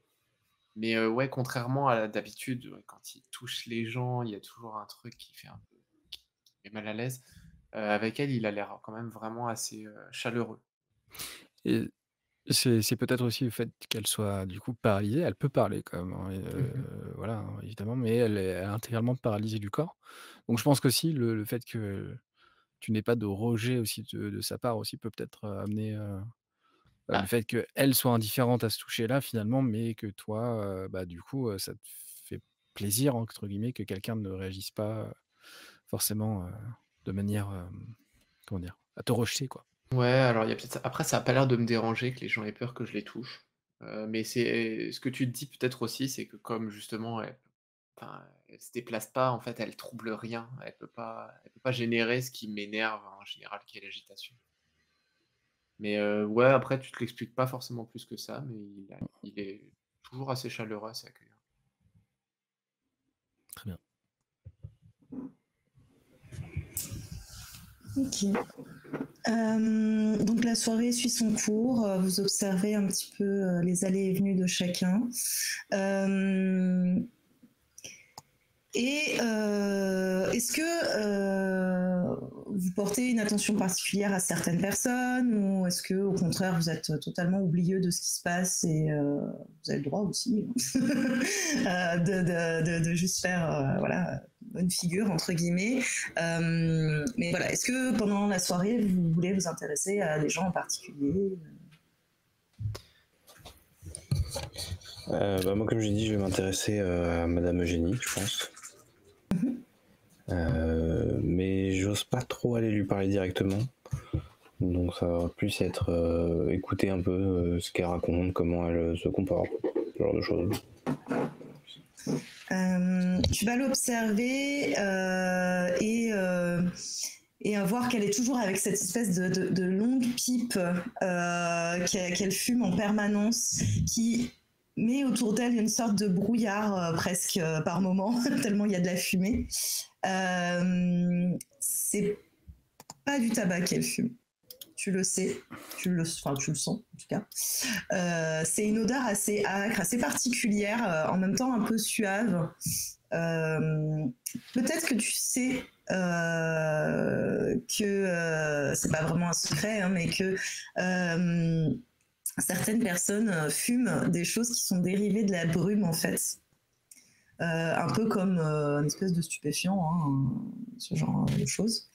Mais, ouais, contrairement à d'habitude, ouais, quand il touche les gens, il y a toujours un truc qui fait un peu qui met mal à l'aise. Avec elle, il a l'air quand même vraiment assez, chaleureux. Et c'est peut-être aussi le fait qu'elle soit du coup paralysée. Elle peut parler quand même, hein, et Mmh. voilà, hein, évidemment, mais elle est intégralement paralysée du corps. Donc je pense qu'aussi le fait que tu n'aies pas de rejet aussi de sa part aussi peut peut-être, amener, le Bah, fait qu'elle soit indifférente à ce toucher-là finalement, mais que toi, bah, du coup, ça te fait «plaisir» entre guillemets que quelqu'un ne réagisse pas, forcément, de manière, comment dire? À te rejeter quoi. ouais, alors il y a peut-être ça après ça a pas l'air de me déranger que les gens aient peur que je les touche. Mais c'est ce que tu te dis peut-être aussi, c'est que comme justement elle se déplace pas, en fait, elle trouble rien. Elle peut pas générer ce qui m'énerve en général, qui est l'agitation. Mais, ouais, après tu te l'expliques pas forcément plus que ça, mais il est toujours assez chaleureux, assez accueillant. Très bien. Ok. Donc la soirée suit son cours, vous observez un petit peu les allées et venues de chacun. Et est-ce que vous portez une attention particulière à certaines personnes ou est-ce que au contraire vous êtes totalement oublieux de ce qui se passe et vous avez le droit aussi de juste faire voilà bonne figure entre guillemets. Mais voilà, est-ce que pendant la soirée vous voulez vous intéresser à des gens en particulier? Bah, moi, comme j'ai dit, je vais m'intéresser à Madame Eugénie, je pense. Mais j'ose pas trop aller lui parler directement. Donc ça va plus être écouter un peu ce qu'elle raconte, comment elle se comporte, ce genre de choses. Tu vas l'observer et à voir qu'elle est toujours avec cette espèce de longue pipe qu'elle fume en permanence, qui met autour d'elle une sorte de brouillard presque par moment, tellement il y a de la fumée. C'est pas du tabac qu'elle fume. Tu le sais, tu le sens en tout cas. C'est une odeur assez âcre, assez particulière, en même temps un peu suave. Peut-être que tu sais que c'est pas vraiment un secret, hein, mais que certaines personnes fument des choses qui sont dérivées de la brume en fait. Un peu comme une espèce de stupéfiant, hein, ce genre de choses.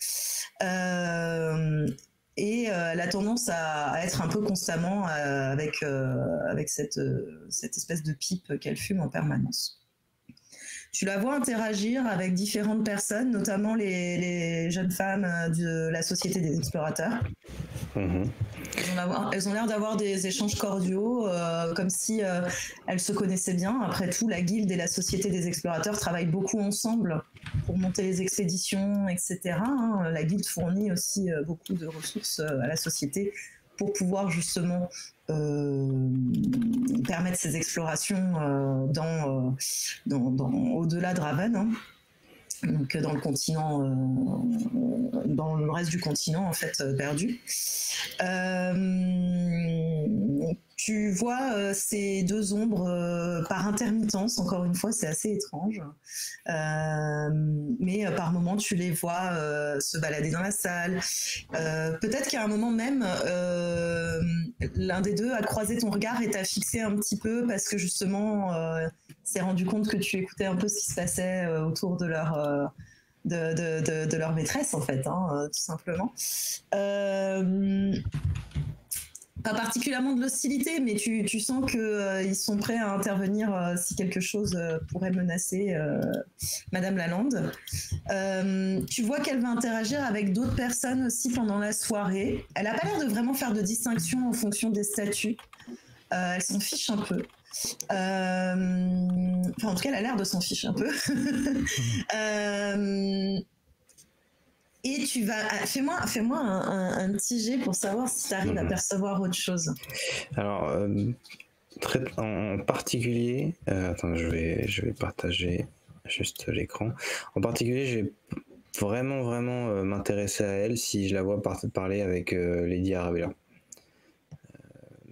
Et elle a tendance à être un peu constamment avec cette espèce de pipe qu'elle fume en permanence. Tu la vois interagir avec différentes personnes, notamment les jeunes femmes de la Société des Explorateurs. Mmh. Elles ont l'air d'avoir des échanges cordiaux, comme si elles se connaissaient bien. Après tout, la Guilde et la Société des Explorateurs travaillent beaucoup ensemble pour monter les expéditions, etc. Hein. La Guilde fournit aussi beaucoup de ressources à la Société pour pouvoir justement permettre ces explorations au-delà de Raven. Hein. donc dans le continent, dans le reste du continent en fait perdu. Tu vois ces deux ombres par intermittence, encore une fois, c'est assez étrange. Mais par moments, tu les vois se balader dans la salle. Peut-être qu'à un moment même, l'un des deux a croisé ton regard et t'a fixé un petit peu parce que justement, s'est rendu compte que tu écoutais un peu ce qui se passait autour de leur... de leur maîtresse en fait, hein, tout simplement. Pas particulièrement de l'hostilité, mais tu sens qu'ils sont prêts à intervenir si quelque chose pourrait menacer Madame Lalande. Tu vois qu'elle va interagir avec d'autres personnes aussi pendant la soirée. Elle n'a pas l'air de vraiment faire de distinction en fonction des statuts. Elle s'en fiche un peu. Enfin, en tout cas, elle a l'air de s'en fiche un peu. Et tu vas... Fais-moi un petit jet pour savoir si tu arrives à percevoir autre chose. Alors, en particulier... attends, je vais partager juste l'écran. En particulier, je vais vraiment m'intéresser à elle si je la vois parler avec Lady Arabella.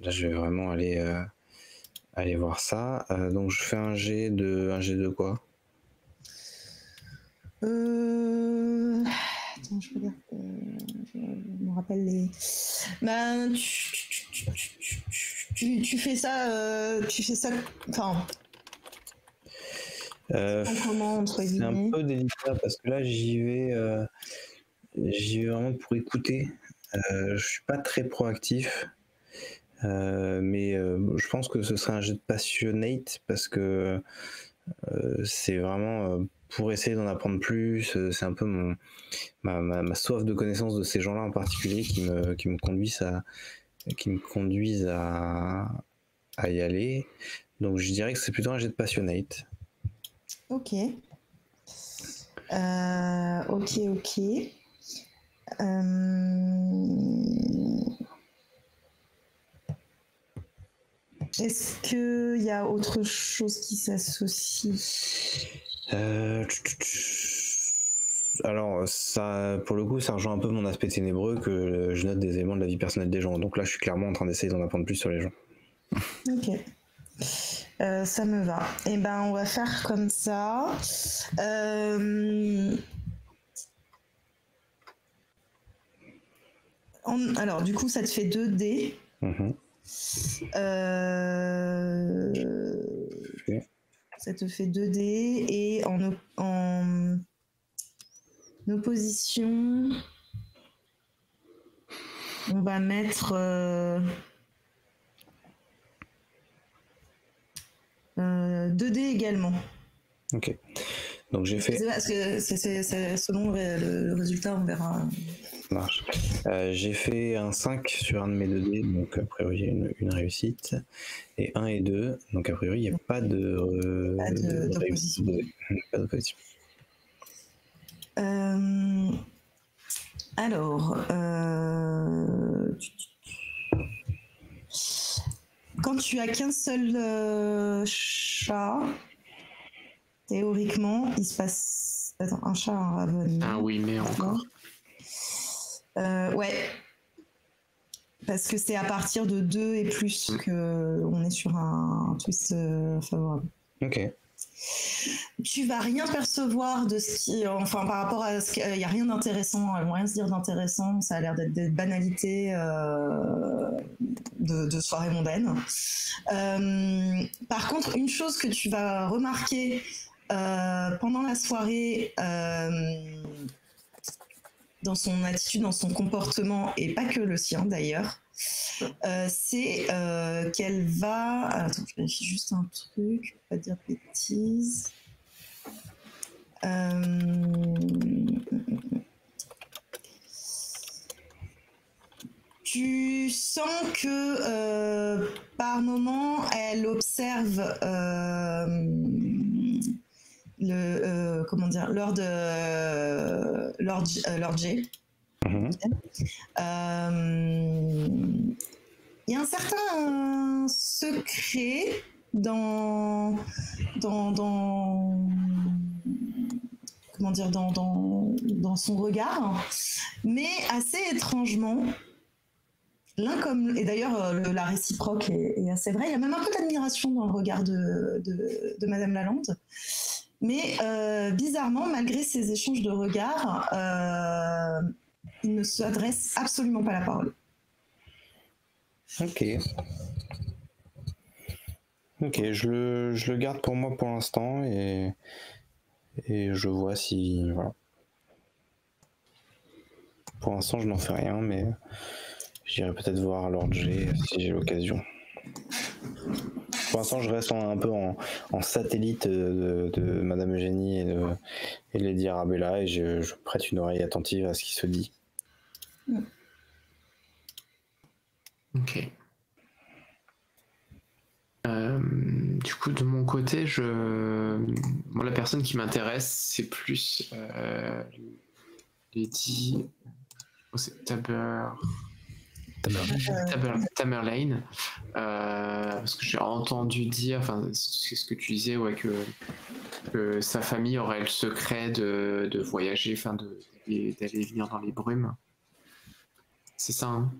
Là, je vais vraiment aller voir ça. Donc, je fais un jet de quoi? Attends, je regarde. Je me rappelle les. Ben, tu fais ça. Enfin. Comment, entre c'est un peu délicat parce que là, j'y vais vraiment pour écouter. Je suis pas très proactif. Mais je pense que ce serait un jet de passionate parce que c'est vraiment pour essayer d'en apprendre plus. C'est un peu ma soif de connaissance de ces gens-là en particulier qui me conduisent à y aller. Donc je dirais que c'est plutôt un jet de passionate. Ok. Ok. Est-ce qu'il y a autre chose qui s'associe? Alors, ça, pour le coup, ça rejoint un peu mon aspect ténébreux que je note des éléments de la vie personnelle des gens. Donc là, je suis clairement en train d'essayer d'en apprendre plus sur les gens. Ok. Ça me va. Eh ben, on va faire comme ça. Alors, du coup, ça te fait 2 dés. Okay. Ça te fait 2 dés et en opposition, on va mettre 2 dés également. Ok. Donc j'ai fait. Parce que c'est selon le résultat, on verra. Ça marche. J'ai fait un 5 sur un de mes 2 dés, donc a priori il y a une réussite. Et 1 et 2, donc a priori il n'y a pas d'opposition. Pas d'opposition. Alors, quand tu as qu'un seul chat, théoriquement, il se passe... Attends, un chat, un raven. Ah oui, mais encore. Ouais. Parce que c'est à partir de 2 et plus qu'on est sur un twist favorable. Ok. Tu vas rien percevoir de ce qui... Enfin, par rapport à ce qu'il n'y a rien d'intéressant, elles vont rien se dire d'intéressant, ça a l'air d'être des banalités de soirée mondaine. Par contre, une chose que tu vas remarquer pendant la soirée... dans son attitude, dans son comportement, et pas que le sien d'ailleurs, c'est qu'elle va... Attends, je vérifie juste un truc, pas dire de bêtises. Tu sens que par moment, elle observe comment dire, Lord J. Il y a un certain secret dans comment dire, dans son regard, mais assez étrangement, l'un comme... Et d'ailleurs, la réciproque est assez vraie. Il y a même un peu d'admiration dans le regard de Madame Lalande. Mais bizarrement, malgré ces échanges de regards, il ne s'adresse absolument pas la parole. Ok. Ok, je le garde pour moi pour l'instant et je vois si... Voilà. Pour l'instant, je n'en fais rien, mais j'irai peut-être voir Lord G si j'ai l'occasion. Pour l'instant, je reste un peu en satellite de Madame Eugénie et Lady Arabella et je prête une oreille attentive à ce qui se dit. Ok. Du coup, de mon côté, moi, la personne qui m'intéresse, c'est plus Lady... Oh, c'est Tamerlane. Parce que j'ai entendu dire, enfin, c'est ce que tu disais, ouais, que sa famille aurait le secret de voyager, enfin, d'aller venir dans les brumes. C'est ça, hein?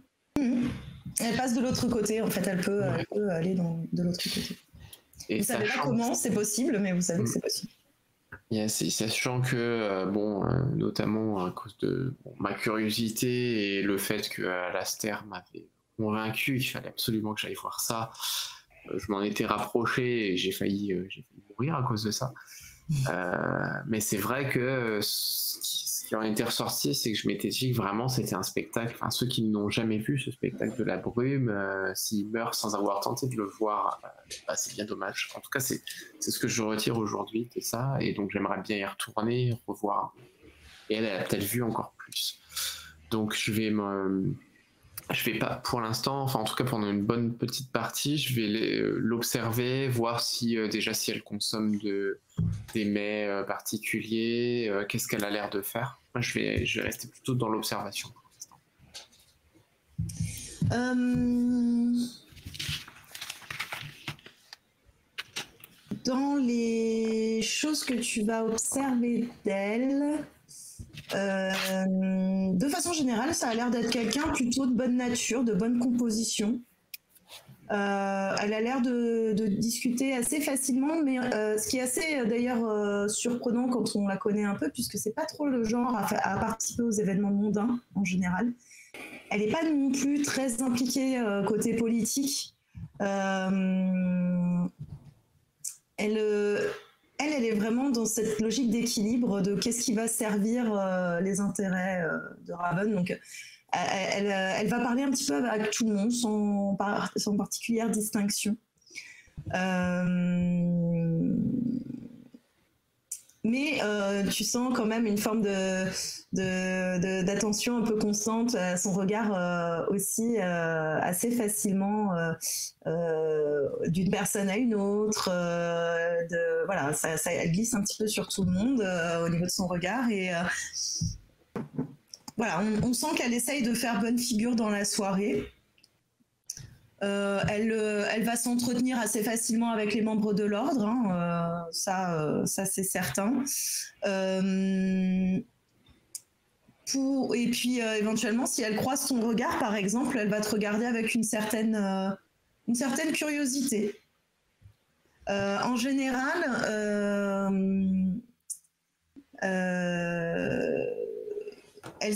Elle passe de l'autre côté, en fait, elle peut aller de l'autre côté. Et vous savez pas comment c'est possible, mais vous savez que c'est possible. Yes, et sachant que, notamment à cause de ma curiosité et le fait que Alastair m'avait convaincu qu'il fallait absolument que j'aille voir ça, je m'en étais rapproché et j'ai failli mourir à cause de ça. Mais c'est vrai que ce qui en était ressorti, c'est que je m'étais dit que vraiment c'était un spectacle, enfin ceux qui n'ont jamais vu ce spectacle de la brume, s'ils meurent sans avoir tenté de le voir, c'est bien dommage. En tout cas, c'est ce que je retire aujourd'hui de ça, et donc j'aimerais bien y retourner, revoir. Et elle a peut-être vu encore plus. Donc je vais pas pour l'instant, enfin en tout cas pendant une bonne petite partie, je vais l'observer, voir si déjà si elle consomme des mets particuliers, qu'est-ce qu'elle a l'air de faire. Moi je vais rester plutôt dans l'observation pour l'instant. Dans les choses que tu vas observer d'elle, de façon générale, ça a l'air d'être quelqu'un plutôt de bonne nature, de bonne composition. Elle a l'air de discuter assez facilement, mais ce qui est assez d'ailleurs surprenant quand on la connaît un peu, puisque c'est pas trop le genre à participer aux événements mondains en général. Elle n'est pas non plus très impliquée côté politique. Elle est vraiment dans cette logique d'équilibre de qu'est-ce qui va servir les intérêts de Raven. Donc, elle va parler un petit peu avec tout le monde sans particulière distinction. Mais tu sens quand même une forme d'attention un peu constante, son regard aussi assez facilement d'une personne à une autre. Voilà, elle glisse un petit peu sur tout le monde au niveau de son regard. Et voilà, on sent qu'elle essaye de faire bonne figure dans la soirée. Elle va s'entretenir assez facilement avec les membres de l'ordre, hein, ça c'est certain. Et puis éventuellement, si elle croise ton regard, par exemple, elle va te regarder avec une certaine curiosité. En général, tu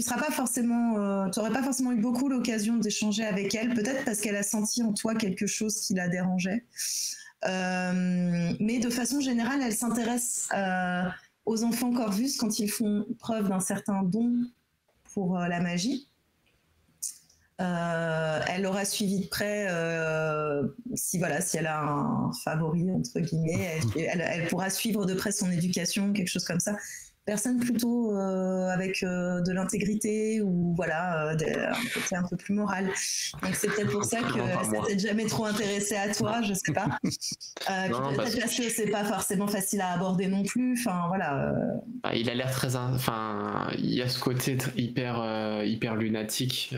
seras pas forcément, tu n'aurais pas forcément eu beaucoup l'occasion d'échanger avec elle, peut-être parce qu'elle a senti en toi quelque chose qui la dérangeait. Mais de façon générale, elle s'intéresse aux enfants Corvus quand ils font preuve d'un certain don pour la magie. Elle aura suivi de près si elle a un favori entre guillemets, elle pourra suivre de près son éducation, quelque chose comme ça. Personne plutôt avec de l'intégrité ou voilà, un côté un peu plus moral. Donc c'est peut-être pour ça que ça s'est jamais trop intéressé à toi, je sais pas. Peut-être parce que c'est pas forcément facile à aborder non plus. Enfin voilà. Il a l'air très, enfin, il y a ce côté hyper lunatique.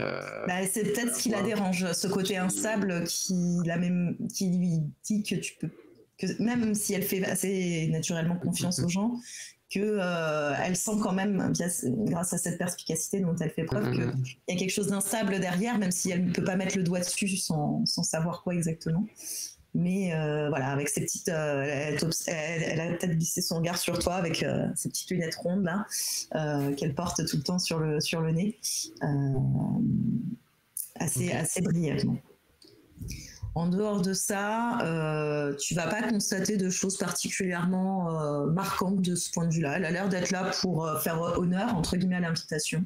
C'est peut-être ce qui la dérange, ce côté instable qui lui dit que tu peux que même si elle fait assez naturellement confiance aux gens, que elle sent quand même, grâce à cette perspicacité dont elle fait preuve, qu'il y a quelque chose d'instable derrière, même si elle ne peut pas mettre le doigt dessus sans savoir quoi exactement. Mais voilà, avec ses petites, elle a peut-être glissé son regard sur toi avec ses petites lunettes rondes là, qu'elle porte tout le temps sur le nez, assez brièvement. En dehors de ça, tu vas pas constater de choses particulièrement marquantes de ce point de vue-là. Elle a l'air d'être là pour faire honneur, entre guillemets, à l'invitation.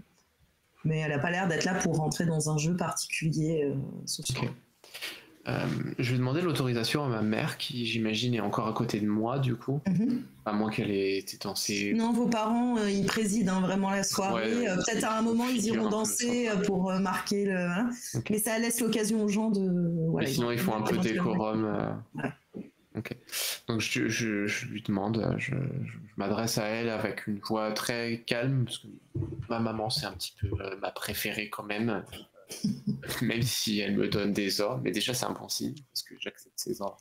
Mais elle n'a pas l'air d'être là pour rentrer dans un jeu particulier ce soir. Je vais demander l'autorisation à ma mère, qui j'imagine est encore à côté de moi, du coup. À moins qu'elle ait été dans ses... Non, vos parents, ils président vraiment la soirée. Ouais, peut-être à un moment, ils iront danser pour marquer le... Voilà. Okay. Mais ça laisse l'occasion aux gens de... Voilà, sinon, il faut un peu décorum. Ouais. Ok. Donc, je lui demande, je m'adresse à elle avec une voix très calme, parce que ma maman, c'est un petit peu ma préférée quand même. Même si elle me donne des ordres, mais déjà c'est un bon signe parce que j'accepte ses ordres.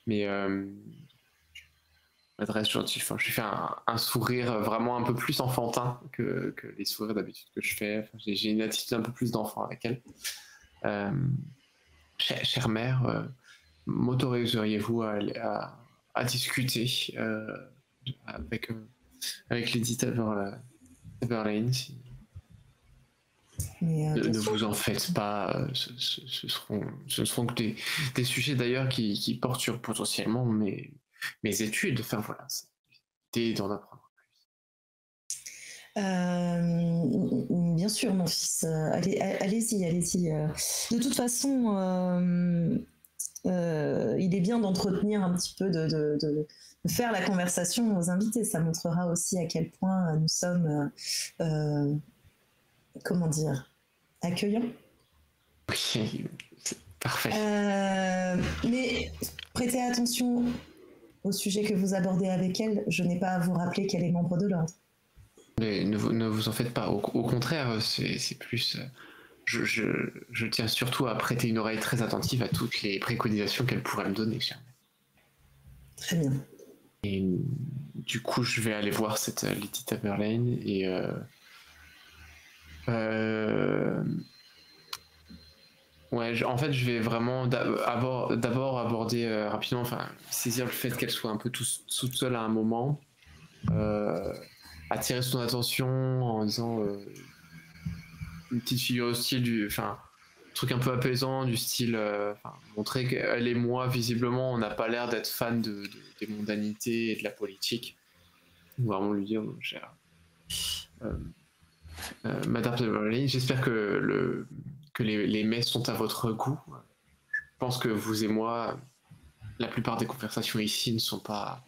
Mais m'adresse gentil, je lui fais un sourire vraiment un peu plus enfantin que les sourires d'habitude que je fais. J'ai une attitude un peu plus d'enfant avec elle. Chère mère, m'autoriseriez-vous à discuter avec Lady Taverlane ne vous en faites pas, ce ne seront que des sujets d'ailleurs qui portent sur potentiellement mes études. Enfin voilà, l'idée d'en apprendre plus. Bien sûr, mon fils. Allez-y. De toute façon, il est bien d'entretenir un petit peu, de faire la conversation aux invités. Ça montrera aussi à quel point nous sommes... comment dire, accueillant. Oui, parfait. Mais prêtez attention au sujet que vous abordez avec elle. Je n'ai pas à vous rappeler qu'elle est membre de l'ordre. Mais ne vous en faites pas. Au contraire, c'est plus... Je tiens surtout à prêter une oreille très attentive à toutes les préconisations qu'elle pourrait me donner. Très bien. Et du coup, je vais aller voir cette Lady Taverlane et... Ouais, en fait, je vais vraiment d'abord aborder rapidement, saisir le fait qu'elle soit un peu toute seule à un moment, attirer son attention en disant une petite figure hostile, truc un peu apaisant du style, montrer qu'elle et moi, visiblement, on n'a pas l'air d'être fans des mondanités et de la politique. Vraiment lui dire, Madame Taverlane, j'espère que les mets sont à votre goût. Je pense que vous et moi, la plupart des conversations ici ne sont pas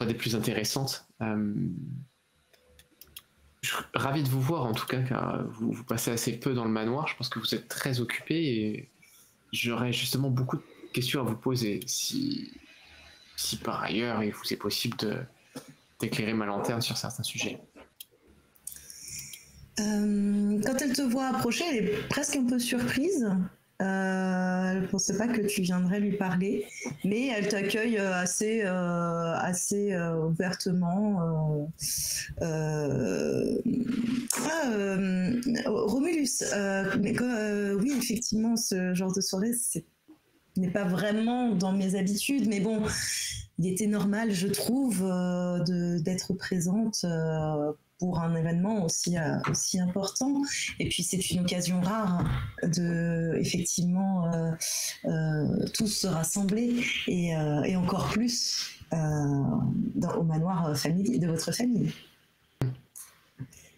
des plus intéressantes. Je suis ravi de vous voir en tout cas, car vous passez assez peu dans le manoir. Je pense que vous êtes très occupé et j'aurais justement beaucoup de questions à vous poser si par ailleurs il vous est possible d'éclairer ma lanterne sur certains sujets. Quand elle te voit approcher, elle est presque un peu surprise. Elle ne pensait pas que tu viendrais lui parler, mais elle t'accueille assez ouvertement. Romulus, oui, effectivement, ce genre de soirée, n'est pas vraiment dans mes habitudes, mais bon, il était normal, je trouve, d'être présente pour un événement aussi important. Et puis c'est une occasion rare de effectivement tous se rassembler et encore plus au manoir de votre famille.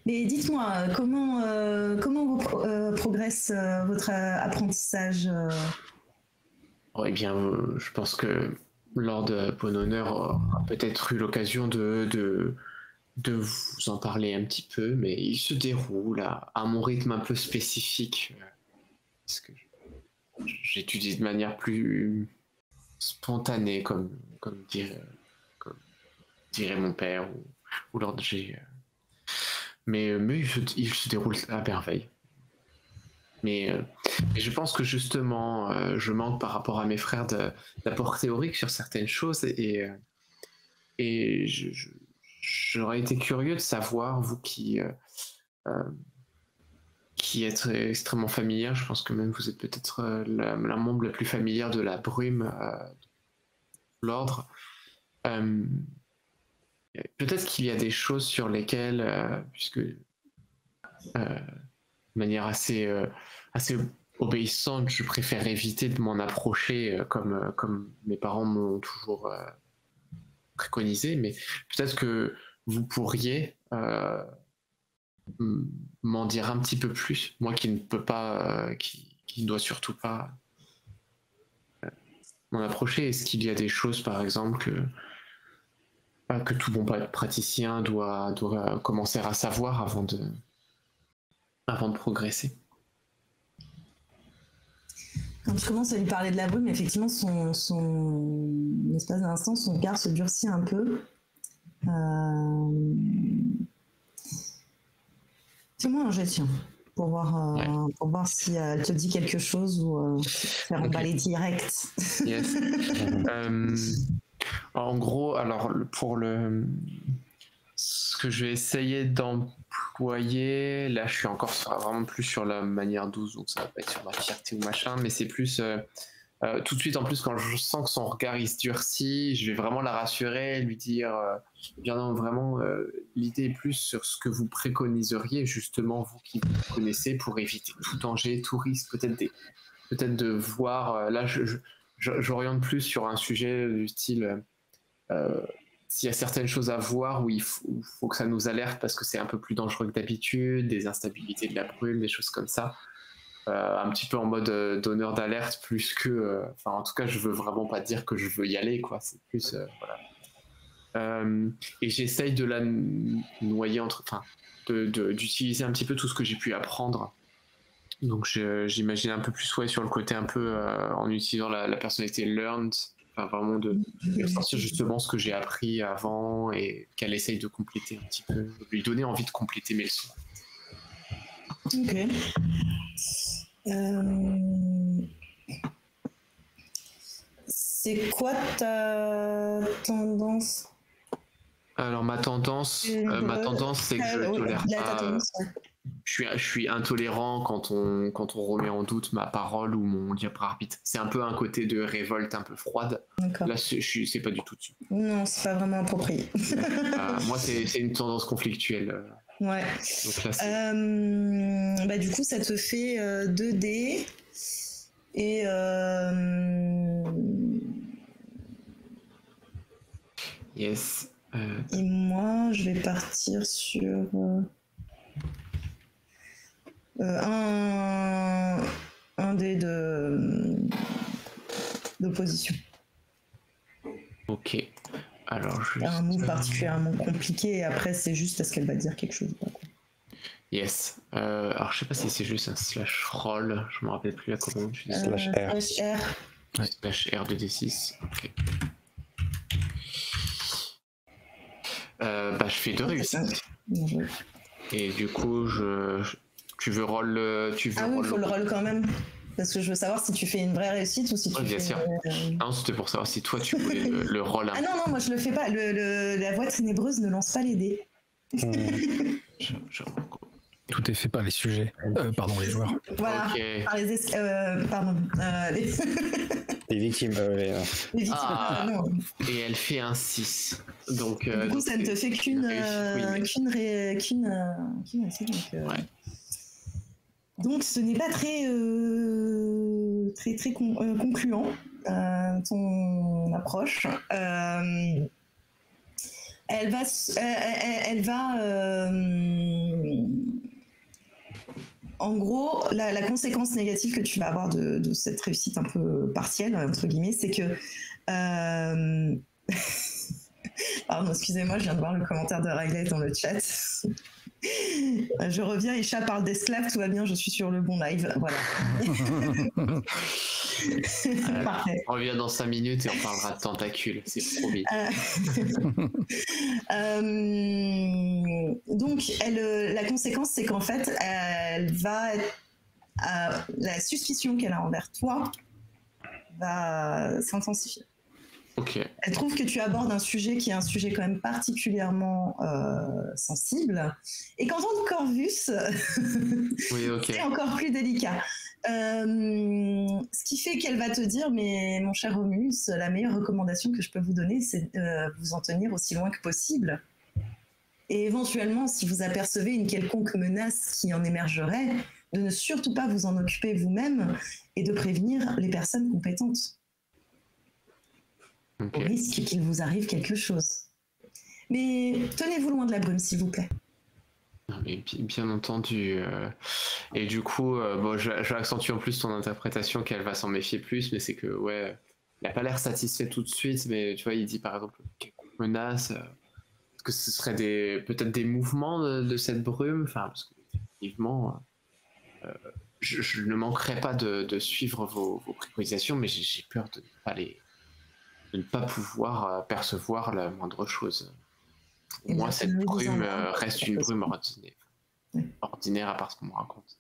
Mais dites-moi, comment progresse votre apprentissage Eh bien, je pense que Lord Bonhonneur aura peut-être eu l'occasion de vous en parler un petit peu, mais il se déroule à mon rythme un peu spécifique, parce que j'étudie de manière plus spontanée, comme dirait mon père ou Lord G. Mais il se déroule à merveille. Mais Et je pense que justement, je manque par rapport à mes frères d'apport théorique sur certaines choses et j'aurais été curieux de savoir, vous qui êtes extrêmement familière, je pense que même vous êtes peut-être la membre la plus familière de la brume de l'ordre. Peut-être qu'il y a des choses sur lesquelles, puisque de manière assez obéissante, je préfère éviter de m'en approcher comme mes parents m'ont toujours préconisé, mais peut-être que vous pourriez m'en dire un petit peu plus, moi qui ne peux pas, qui ne doit surtout pas m'en approcher. Est-ce qu'il y a des choses, par exemple, que tout bon praticien doit commencer à savoir avant de progresser? Quand tu commences à lui parler de la brume, effectivement, son espace d'un instant, son regard se durcit un peu. Fais-moi un jet, tiens, pour voir si elle te dit quelque chose ou faire emballer direct. Yes. En gros, alors ce que je vais essayer d'employer, là je suis encore vraiment plus sur la manière douce, donc ça va pas être sur ma fierté ou machin, mais c'est plus tout de suite, en plus, quand je sens que son regard il se durcit, je vais vraiment la rassurer, lui dire bien non, vraiment l'idée est plus sur ce que vous préconiseriez, justement vous qui vous connaissez, pour éviter tout danger, tout risque, peut-être de voir là j'oriente plus sur un sujet du style s'il y a certaines choses à voir où il faut que ça nous alerte parce que c'est un peu plus dangereux que d'habitude, des instabilités de la brume, des choses comme ça. Un petit peu en mode donneur d'alerte plus que... en tout cas, je veux vraiment pas dire que je veux y aller, quoi. C'est plus... voilà. Et j'essaye de la noyer d'utiliser un petit peu tout ce que j'ai pu apprendre. Donc j'imagine un peu plus sur le côté un peu en utilisant la personnalité learned, vraiment de sortir justement ce que j'ai appris avant et qu'elle essaye de compléter un petit peu, lui donner envie de compléter mes leçons. Ok. C'est quoi ta tendance? Alors ma tendance, c'est que je ne tolère pas. Je suis intolérant quand on remet en doute ma parole ou mon libre arbitre. C'est un peu un côté de révolte un peu froide. Là, c'est pas du tout dessus. Non, c'est pas vraiment approprié. Moi, c'est une tendance conflictuelle. Ouais. Donc là, du coup, ça te fait 2 dés et yes. Et moi, je vais partir sur un dé d'opposition. Ok. Alors, un move particulièrement compliqué et après c'est juste parce qu'elle va dire quelque chose. Yes. Alors je sais pas si c'est juste un slash roll, je me rappelle plus la commande. Slash R. Ouais. Slash R de D6. Ok. Je fais 2 réussites. Et du coup, tu veux roll. Ah oui, il faut le roll quand même. Parce que je veux savoir si tu fais une vraie réussite ou si tu bien fais... sûr. Non, c'était pour savoir si toi tu voulais le roll. Ah non, moi je le fais pas. La voix ténébreuse ne lance pas les dés. Tout est fait par les sujets. Pardon, les joueurs. Voilà, okay. Par les... les victimes. Les victimes. Non. Et elle fait un 6. Donc, du coup, ça ne te fait qu'une réussite. Ouais. Donc ce n'est pas très concluant ton approche. Elle va en gros la conséquence négative que tu vas avoir de cette réussite un peu partielle entre guillemets, c'est que pardon, excusez-moi, je viens de voir le commentaire de Raglet dans le chat. Je reviens et chat parle d'esclaves, tout va bien, je suis sur le bon live. Voilà. Parfait. On revient dans 5 minutes et on parlera de tentacules, c'est promis. Donc, la conséquence, c'est qu'en fait, elle va la suspicion qu'elle a envers toi va s'intensifier. Ok. Elle trouve que tu abordes un sujet qui est un sujet quand même particulièrement sensible. Et qu'en tant que Corvus, Oui, ok. c'est encore plus délicat. Ce qui fait qu'elle va te dire, mais mon cher Romulus, la meilleure recommandation que je peux vous donner, c'est de vous en tenir aussi loin que possible. Et éventuellement, si vous apercevez une quelconque menace qui en émergerait, de ne surtout pas vous en occuper vous-même et de prévenir les personnes compétentes. Ok. Au risque qu'il vous arrive quelque chose. Mais tenez-vous loin de la brume, s'il vous plaît. Non, mais bien entendu. Et du coup, bon, je vais accentuer en plus ton interprétation qu'elle va s'en méfier plus, mais c'est que, ouais, il n'a pas l'air satisfait tout de suite, mais tu vois, il dit par exemple quelconque menace. Est-ce que ce serait peut-être des mouvements de cette brume? Enfin, parce que, effectivement, je ne manquerai pas de suivre vos préconisations, mais j'ai peur de ne pas pouvoir percevoir la moindre chose. Pour Eh moi, bien, cette tenez-vous en brume loin. reste une brume ordinaire. Oui. Ordinaire à part ce qu'on me raconte.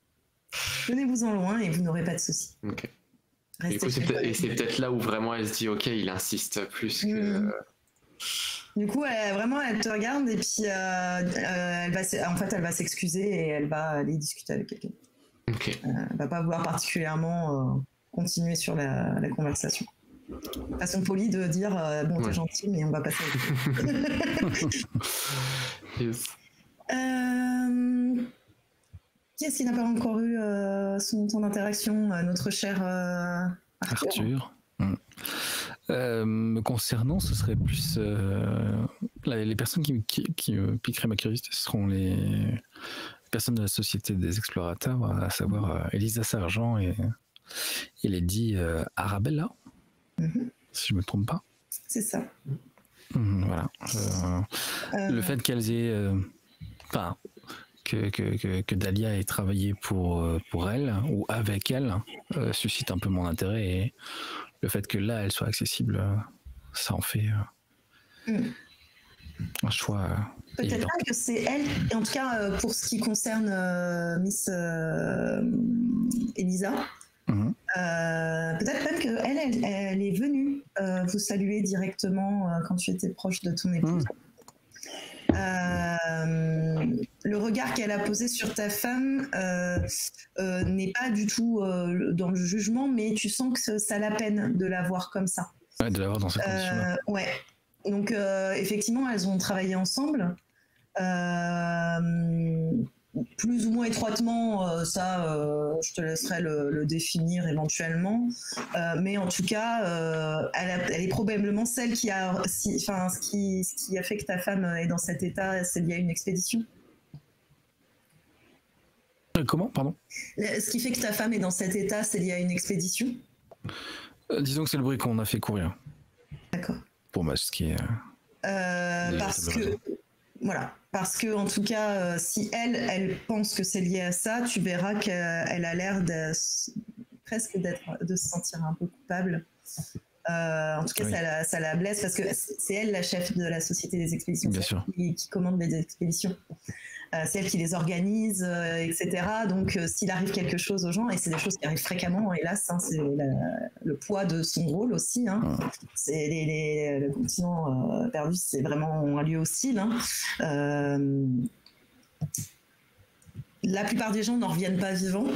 Tenez-vous en loin et vous n'aurez pas de soucis. Ok. Et Restez du coup, c'est près. peut-être là où vraiment elle se dit, ok, il insiste plus que. Du coup, elle te regarde et puis elle va s'excuser et elle va aller discuter avec quelqu'un. Ok. Elle va pas vouloir particulièrement continuer sur la conversation. Façon polie de dire bon, t'es Ouais. gentil, mais on va passer avec Yes. Qui est-ce qui n'a pas encore eu son temps d'interaction? Notre cher Arthur. Me concernant, ce serait plus les personnes qui me piqueraient ma curiosité, ce seront les personnes de la Société des Explorateurs, à savoir Elisa Sargent et Lady Arabella, si je me trompe pas. C'est ça. Voilà. Le fait qu'elles aient, enfin, que Dahlia ait travaillé pour elle ou avec elle suscite un peu mon intérêt, et le fait que là elle soit accessible, ça en fait un choix. Peut-être évident. pas que c'est elle, et en tout cas pour ce qui concerne Miss Elisa, peut-être même qu'elle elle est venue vous saluer directement quand tu étais proche de ton épouse. Le regard qu'elle a posé sur ta femme n'est pas du tout dans le jugement, mais tu sens que ça la peine de la voir comme ça. Ouais, de l'avoir dans ces conditions-là. Ouais. Donc effectivement, elles ont travaillé ensemble. Plus ou moins étroitement, je te laisserai le définir éventuellement. Mais en tout cas, elle est probablement celle qui a, ce qui a fait que ta femme est dans cet état, c'est lié à une expédition. Comment, pardon? Ce qui fait que ta femme est dans cet état, c'est lié à une expédition. Disons que c'est le bruit qu'on a fait courir. D'accord. Pour masquer. Parce que. Voilà, parce que en tout cas, si elle pense que c'est lié à ça, tu verras qu'elle a l'air presque de se sentir un peu coupable. En tout cas, oui. ça la blesse parce que c'est elle la chef de la Société des Expéditions, qui commande les expéditions. C'est elle qui les organise, etc. Donc, s'il arrive quelque chose aux gens, et c'est des choses qui arrivent fréquemment, hélas, hein, c'est le poids de son rôle aussi. Hein. C'est le continent perdu, c'est vraiment un lieu hostile. Hein. La plupart des gens n'en reviennent pas vivants.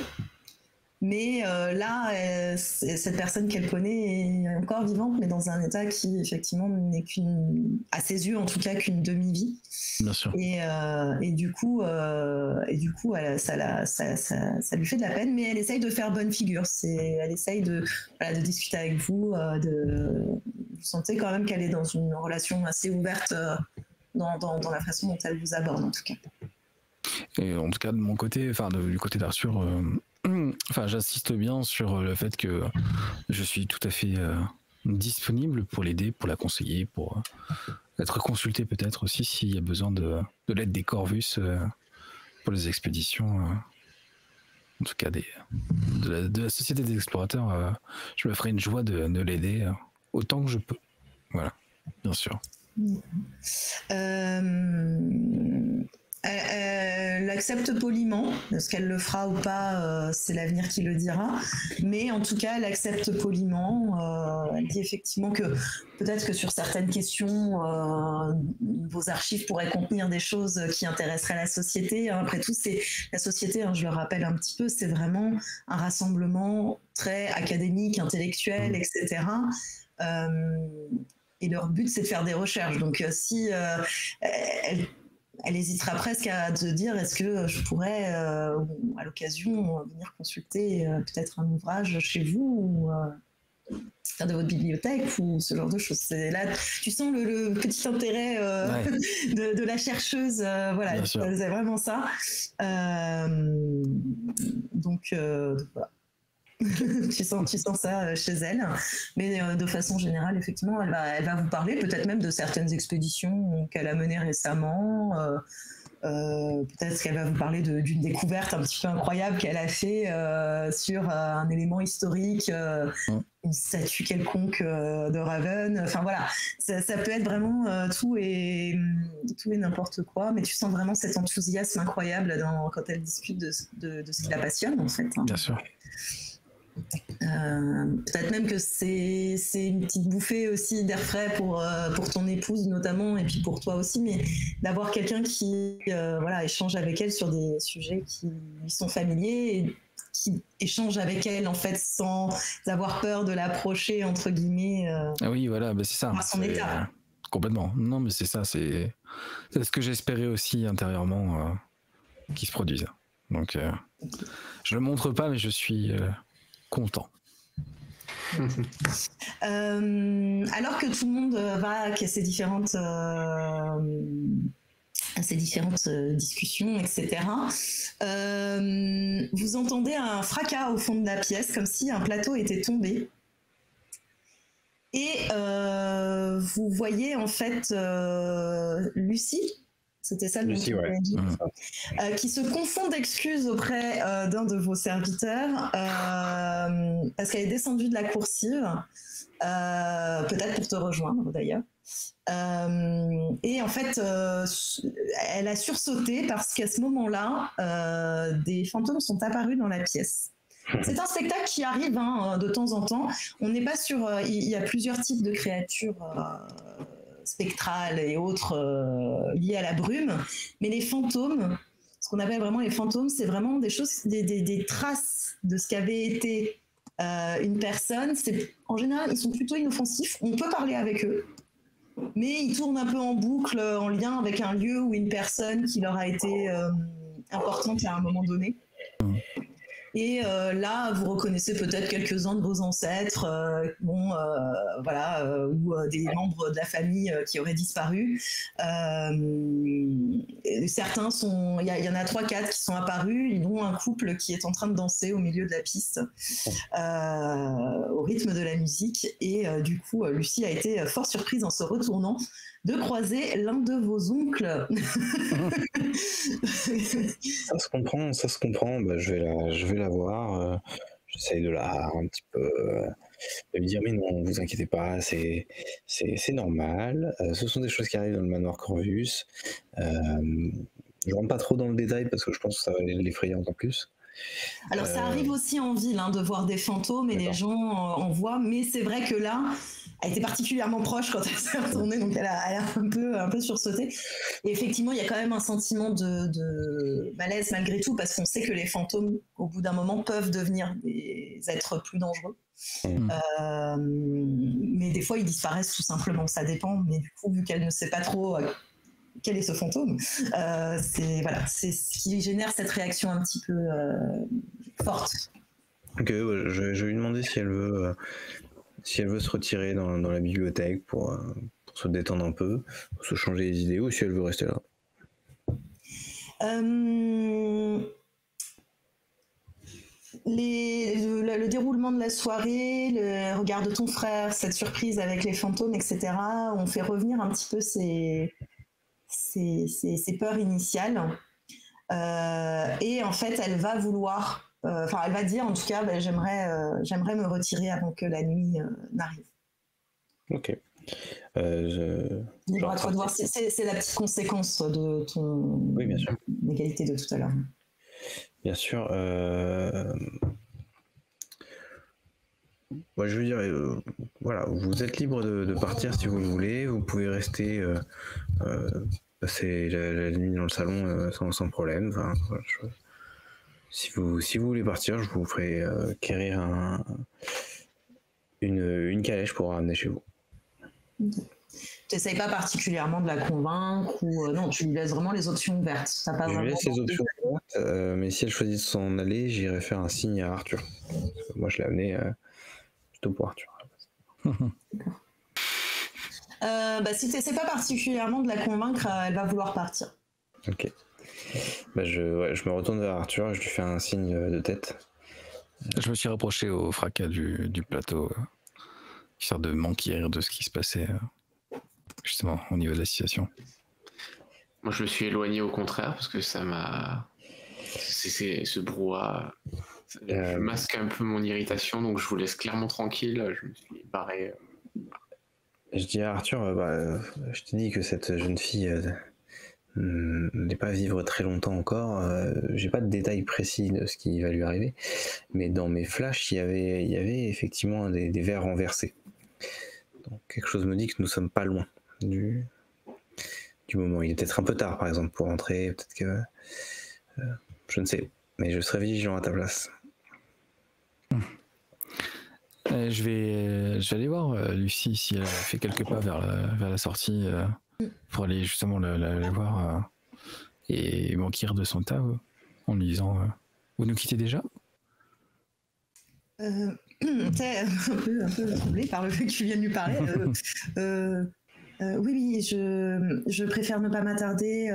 Mais là, cette personne qu'elle connaît est encore vivante, mais dans un état qui, effectivement, n'est à ses yeux en tout cas, qu'une demi-vie. Bien sûr. Et du coup, ça lui fait de la peine, mais elle essaye de faire bonne figure. Elle essaye de discuter avec vous. Vous sentez quand même qu'elle est dans une relation assez ouverte dans la façon dont elle vous aborde, en tout cas. Et en tout cas, de mon côté, du côté d'Arthur, j'insiste bien sur le fait que je suis tout à fait disponible pour l'aider, pour la conseiller, pour être consulté peut-être aussi s'il y a besoin de l'aide des Corvus pour les expéditions. En tout cas, de la Société des Explorateurs, je me ferai une joie de l'aider autant que je peux. Voilà, bien sûr. Elle l'accepte poliment, est-ce qu'elle le fera ou pas, c'est l'avenir qui le dira, mais en tout cas elle accepte poliment, elle dit effectivement que peut-être que sur certaines questions, vos archives pourraient contenir des choses qui intéresseraient la société. Après tout, c'est la société, je le rappelle un petit peu, c'est vraiment un rassemblement très académique, intellectuel, etc. Et leur but, c'est de faire des recherches. Donc si elle hésitera presque à te dire est-ce que je pourrais, à l'occasion, venir consulter peut-être un ouvrage chez vous ou de votre bibliothèque ou ce genre de choses. C'est là, tu sens le petit intérêt de la chercheuse. Voilà, c'est vraiment ça. Donc voilà. tu sens ça chez elle, mais de façon générale, effectivement, elle va vous parler peut-être même de certaines expéditions qu'elle a menées récemment. Peut-être qu'elle va vous parler d'une découverte un petit peu incroyable qu'elle a fait sur un élément historique, une statue quelconque de Raven. Enfin voilà, ça peut être vraiment tout et n'importe quoi, mais tu sens vraiment cet enthousiasme incroyable quand elle discute de ce qui la passionne en fait. Bien sûr. Peut-être même que c'est une petite bouffée aussi d'air frais pour ton épouse notamment et puis pour toi aussi, mais d'avoir quelqu'un qui échange avec elle sur des sujets qui lui sont familiers et qui échange avec elle en fait sans avoir peur de l'approcher entre guillemets. Ah oui, voilà, c'est ça. À son état. Complètement. Non, mais c'est ça, c'est ce que j'espérais aussi intérieurement qui se produise. Donc, je le montre pas, mais je suis content. Alors que tout le monde va à ces différentes discussions, etc. Vous entendez un fracas au fond de la pièce, comme si un plateau était tombé. Et vous voyez en fait Lucie. C'était ça le Lucie, ouais. Qui se confond d'excuses auprès d'un de vos serviteurs parce qu'elle est descendue de la coursive, peut-être pour te rejoindre d'ailleurs. Et en fait, elle a sursauté parce qu'à ce moment-là, des fantômes sont apparus dans la pièce. C'est un spectacle qui arrive de temps en temps. On n'est pas sur... Il y a plusieurs types de créatures spectrales et autres liées à la brume, mais les fantômes, ce qu'on appelle vraiment les fantômes, c'est vraiment des choses, des traces de ce qu'avait été une personne. En général, ils sont plutôt inoffensifs. On peut parler avec eux, mais ils tournent un peu en boucle en lien avec un lieu ou une personne qui leur a été importante à un moment donné. Et là, vous reconnaissez peut-être quelques-uns de vos ancêtres, ou des membres de la famille qui auraient disparu. Certains sont, il y en a 3-4 qui sont apparus, dont un couple qui est en train de danser au milieu de la piste, au rythme de la musique. Et du coup, Lucie a été fort surprise en se retournant de croiser l'un de vos oncles. Ça se comprend. Je vais la voir. J'essaye de la un petit peu de lui dire mais non, vous inquiétez pas, c'est normal. Ce sont des choses qui arrivent dans le manoir Corvus. Je rentre pas trop dans le détail parce que je pense que ça va l'effrayer encore plus. Alors ça arrive aussi en ville de voir des fantômes et les gens en voient, mais c'est vrai que là, elle était particulièrement proche quand elle s'est retournée, donc elle a un peu sursauté. Et effectivement, il y a quand même un sentiment de malaise malgré tout, parce qu'on sait que les fantômes, au bout d'un moment, peuvent devenir des êtres plus dangereux. Mais des fois, ils disparaissent tout simplement, ça dépend. Mais du coup, vu qu'elle ne sait pas trop quel est ce fantôme, c'est ce qui génère cette réaction un petit peu forte. Ok, je vais lui demander si elle veut se retirer dans la bibliothèque pour se détendre un peu, pour se changer les idées, ou si elle veut rester là. Le déroulement de la soirée, le regard de ton frère, cette surprise avec les fantômes, etc., ont fait revenir un petit peu ces peurs initiales. Et en fait, elle va vouloir... elle va dire en tout cas, j'aimerais me retirer avant que la nuit n'arrive. Ok. Libre à toi de voir. C'est la petite conséquence de ton Oui, bien sûr. égalité de tout à l'heure. Bien sûr. Moi, je veux dire, voilà, vous êtes libre de partir si vous le voulez. Vous pouvez rester passer la nuit dans le salon sans problème. Enfin, voilà, si vous voulez partir, je vous ferai quérir une calèche pour ramener chez vous. Tu n'essayes pas particulièrement de la convaincre ou non, tu lui laisses vraiment les options ouvertes. Je lui laisse les options ouvertes, mais si elle choisit de s'en aller, j'irai faire un signe à Arthur. Parce que moi, je l'ai amené plutôt pour Arthur. D'accord. Si tu n'essaies pas particulièrement de la convaincre, elle va vouloir partir. Ok. Je me retourne vers Arthur et je lui fais un signe de tête. Je me suis rapproché au fracas du plateau, histoire de m'enquérir de ce qui se passait, justement, au niveau de la situation. Moi, je me suis éloigné au contraire, parce que ça m'a... C'est ce brouhaha... Je masque un peu mon irritation, donc je vous laisse clairement tranquille. Je me suis barré. Je dis à Arthur, je te dis que cette jeune fille n'est pas vivre très longtemps encore. J'ai pas de détails précis de ce qui va lui arriver, mais dans mes flashs, il y avait effectivement des verres renversés. Donc quelque chose me dit que nous sommes pas loin du moment. Il est peut-être un peu tard, par exemple, pour rentrer. Peut-être que je ne sais, mais je serai vigilant à ta place. Je vais aller voir Lucie si elle a fait quelques pas vers la sortie pour aller justement la voir et m'enquérir de son tas en lui disant vous nous quittez déjà? T'es un peu troublé par le fait que tu viennes lui parler. Oui, je préfère ne pas m'attarder.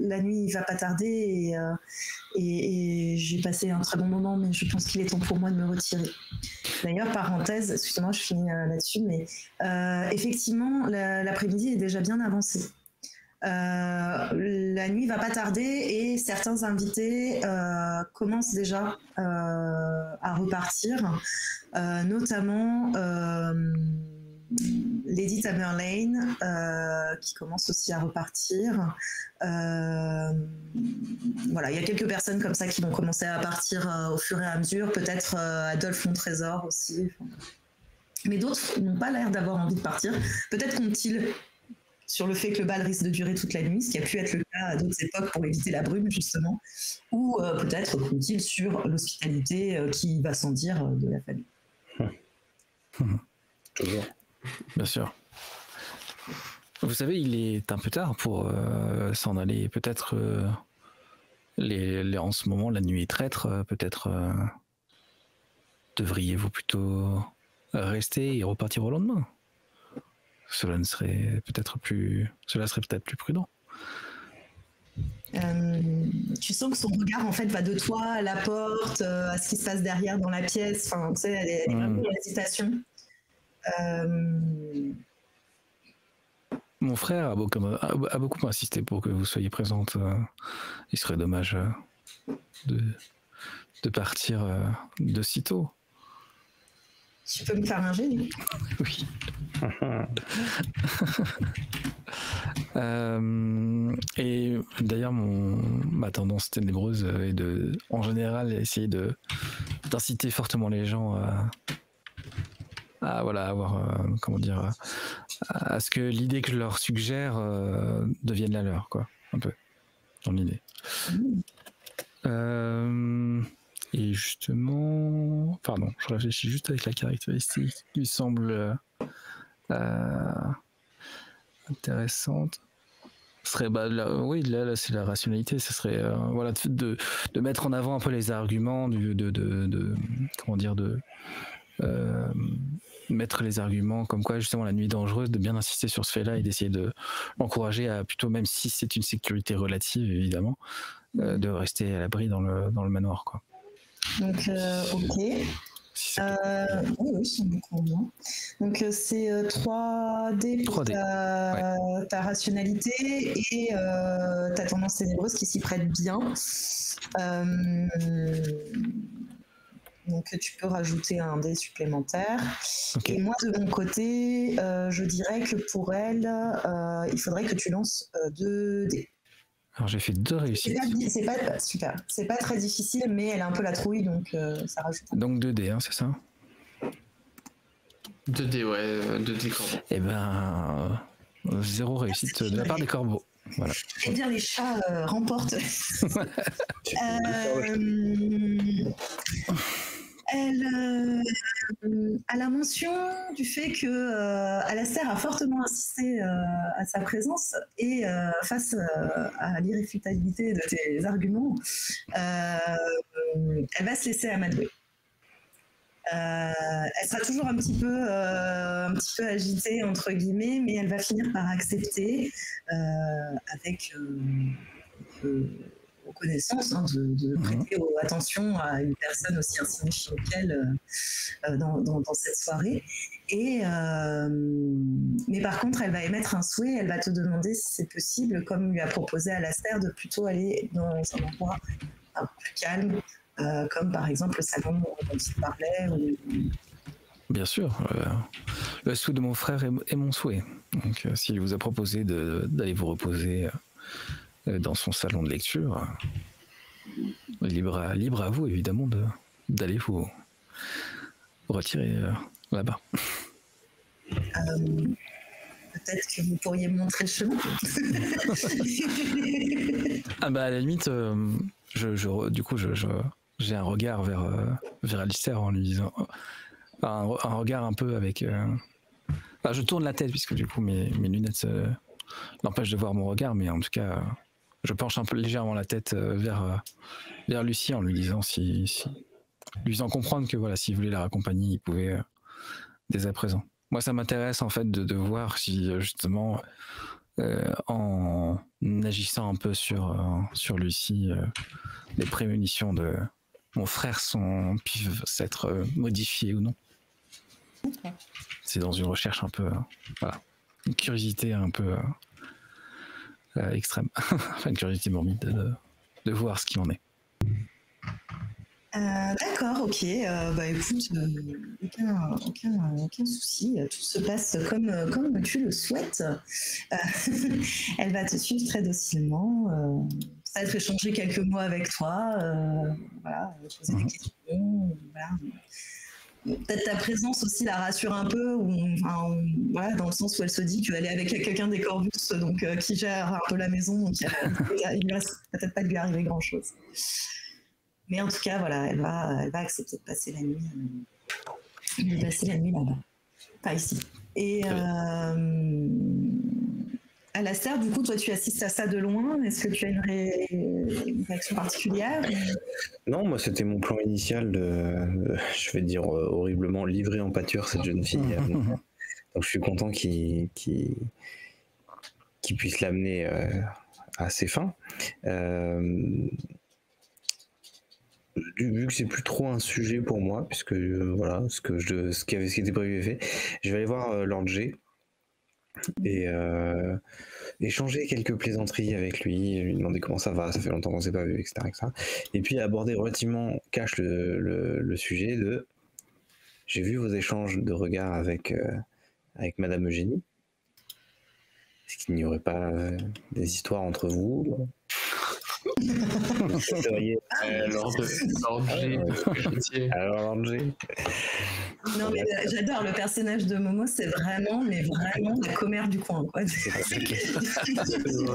La nuit, il va pas tarder et j'ai passé un très bon moment, mais je pense qu'il est temps pour moi de me retirer. D'ailleurs, parenthèse, excusez-moi, je finis là-dessus, mais effectivement, l'après-midi est déjà bien avancé. La nuit va pas tarder et certains invités commencent déjà à repartir, notamment Lady Tamerlane qui commence aussi à repartir. Voilà, il y a quelques personnes comme ça qui vont commencer à partir au fur et à mesure, peut-être Adolphe Montrésor aussi. Mais d'autres n'ont pas l'air d'avoir envie de partir. Peut-être comptent-ils sur le fait que le bal risque de durer toute la nuit, ce qui a pu être le cas à d'autres époques pour éviter la brume, justement, ou peut-être comptent-ils sur l'hospitalité qui va sans dire de la famille. Toujours. Bien sûr. Vous savez, il est un peu tard pour s'en aller. Peut-être en ce moment, la nuit est traître. Peut-être devriez-vous plutôt rester et repartir au lendemain. Cela serait peut-être plus prudent. Tu sens que son regard en fait va de toi à la porte, à ce qui se passe derrière dans la pièce. Enfin, tu sais, elle est vraiment en hésitation. Mon frère a beaucoup insisté pour que vous soyez présente. Il serait dommage de partir de sitôt. Tu peux me faire un jet? Oui. Et d'ailleurs, ma tendance ténébreuse est de, en général, essayer d'inciter fortement les gens à avoir, comment dire, à ce que l'idée que je leur suggère devienne la leur, quoi, un peu, dans l'idée. Et justement, pardon, je réfléchis juste avec la caractéristique qui semble intéressante. Ce serait, là c'est la rationalité, ce serait voilà, de mettre en avant un peu les arguments, comment dire, mettre les arguments comme quoi justement la nuit est dangereuse, de bien insister sur ce fait-là et d'essayer de l'encourager à plutôt, même si c'est une sécurité relative évidemment, de rester à l'abri dans le manoir, quoi. Donc, ok. Oui, ça me convient. Donc, c'est 3D pour 3D. Ta rationalité et ta tendance ténébreuse qui s'y prête bien. Donc tu peux rajouter un dé supplémentaire. Ok. Et moi de mon côté, je dirais que pour elle, il faudrait que tu lances 2 dés. Alors j'ai fait 2 réussites. Super. C'est pas très difficile, mais elle a un peu la trouille, donc ça rajoute. Donc 2 dés, hein, c'est ça? 2 dés, ouais, 2 dés corbeaux. Eh ben, 0 réussite de la part des corbeaux. Voilà. Eh bien, les chats remportent. Elle a la mention du fait que Alastair a fortement insisté à sa présence et face à l'irréfutabilité de tes arguments, elle va se laisser amadouer. Elle sera toujours un petit peu agitée entre guillemets, mais elle va finir par accepter avec reconnaissance de prêter attention à une personne aussi insignifiante qu'elle dans cette soirée. Et mais par contre, elle va émettre un souhait. Elle va te demander si c'est possible, comme lui a proposé Alastair, de plutôt aller dans un endroit un peu plus calme. Comme par exemple le salon dont il parlait. Bien sûr, le souhait de mon frère est mon souhait. Donc s'il vous a proposé d'aller vous reposer dans son salon de lecture, libre à vous évidemment d'aller vous retirer là-bas. Peut-être que vous pourriez me montrer le chemin. Ah bah à la limite, du coup j'ai un regard vers Alistair en lui disant un regard un peu avec enfin, je tourne la tête puisque du coup mes lunettes l'empêchent de voir mon regard, mais en tout cas je penche un peu légèrement la tête vers Lucie en lui disant lui faisant comprendre que voilà, s'il voulait la raccompagner, il pouvait dès à présent. Moi ça m'intéresse en fait de voir si justement en agissant un peu sur Lucie, les prémunitions de mon frère peuvent s'être modifiées ou non. Okay. C'est dans une recherche un peu, voilà, une curiosité un peu extrême, enfin une curiosité morbide de voir ce qu'il en est. D'accord, ok. Bah écoute, aucun souci. Tout se passe comme tu le souhaites. Elle va te suivre très docilement. Peut-être échanger quelques mots avec toi. Voilà, poser des questions. Voilà. Peut-être ta présence aussi la rassure un peu, voilà, dans le sens où elle se dit qu'elle est avec quelqu'un des Corvus, donc qui gère un peu la maison, donc il ne reste peut-être pas de lui arriver grand-chose. Mais en tout cas, voilà, elle va accepter de passer la nuit, là-bas, pas ici. Et Alastair, du coup, toi, tu assistes à ça de loin. Est-ce que tu as une réaction particulière? Non, moi, c'était mon plan initial je vais dire horriblement, livrer en pâture cette jeune fille. Donc, je suis content qu'il puisse l'amener à ses fins. Vu que c'est plus trop un sujet pour moi, puisque voilà, ce qui était prévu est fait, je vais aller voir Lord G et échanger quelques plaisanteries avec lui demander comment ça va, ça fait longtemps qu'on s'est pas vu, etc., etc. Et puis aborder relativement cash le sujet de j'ai vu vos échanges de regards avec Madame Eugénie. Est-ce qu'il n'y aurait pas des histoires entre vous? Lord G. Alors Lord G. Non mais j'adore le personnage de Momo, c'est vraiment la commère du coin, quoi.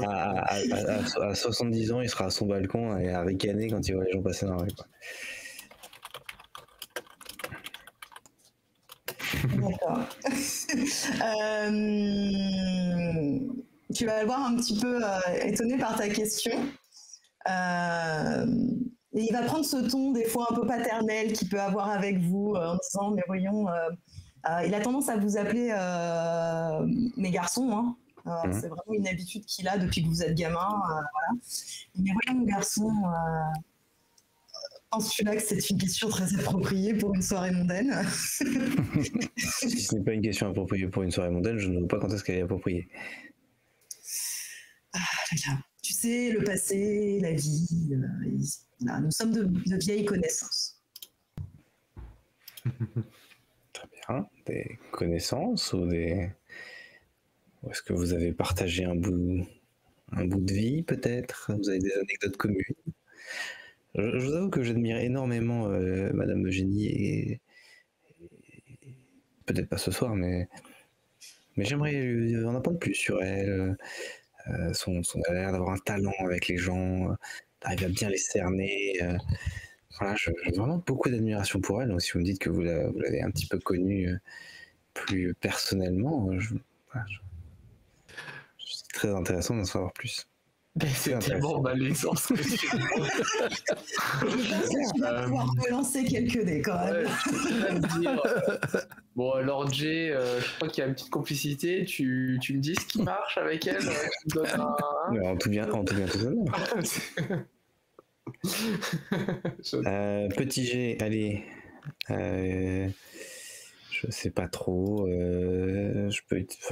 À 70 ans, il sera à son balcon et à ricaner quand il voit les gens passer dans la rue, quoi. D'accord. Tu vas le voir un petit peu étonné par ta question. Et il va prendre ce ton des fois un peu paternel qu'il peut avoir avec vous en disant mais voyons, il a tendance à vous appeler mes garçons, hein. C'est vraiment une habitude qu'il a depuis que vous êtes gamin, voilà. Mais voyons mon garçon, penses-tu là que c'est une question très appropriée pour une soirée mondaine? Si ce n'est pas une question appropriée pour une soirée mondaine, je ne vois pas quand est-ce qu'elle est appropriée. Ah là là. Tu sais, le passé, la vie, voilà, nous sommes de vieilles connaissances. Très bien. Des connaissances ou des... Ou est-ce que vous avez partagé un bout de vie, peut-être? Vous avez des anecdotes communes? Je vous avoue que j'admire énormément Madame Eugénie et peut-être pas ce soir, mais j'aimerais en apprendre plus sur elle. Elle a l'air d'avoir un talent avec les gens, d'arriver à bien les cerner. Voilà, j'ai vraiment beaucoup d'admiration pour elle. Donc, si vous me dites que vous l'avez un petit peu connue plus personnellement, voilà, c'est très intéressant d'en savoir plus. C'est tellement malaisant ce que tu Je pense que tu vas pouvoir me lancer quelques dés quand même. Ouais, je peux pas te dire. Bon, Lord J, je crois qu'il y a une petite complicité. Tu me dis ce qui marche avec elle, tu me donnes un... Mais en tout bien, tout honneur. Petit G, allez. Je sais pas trop.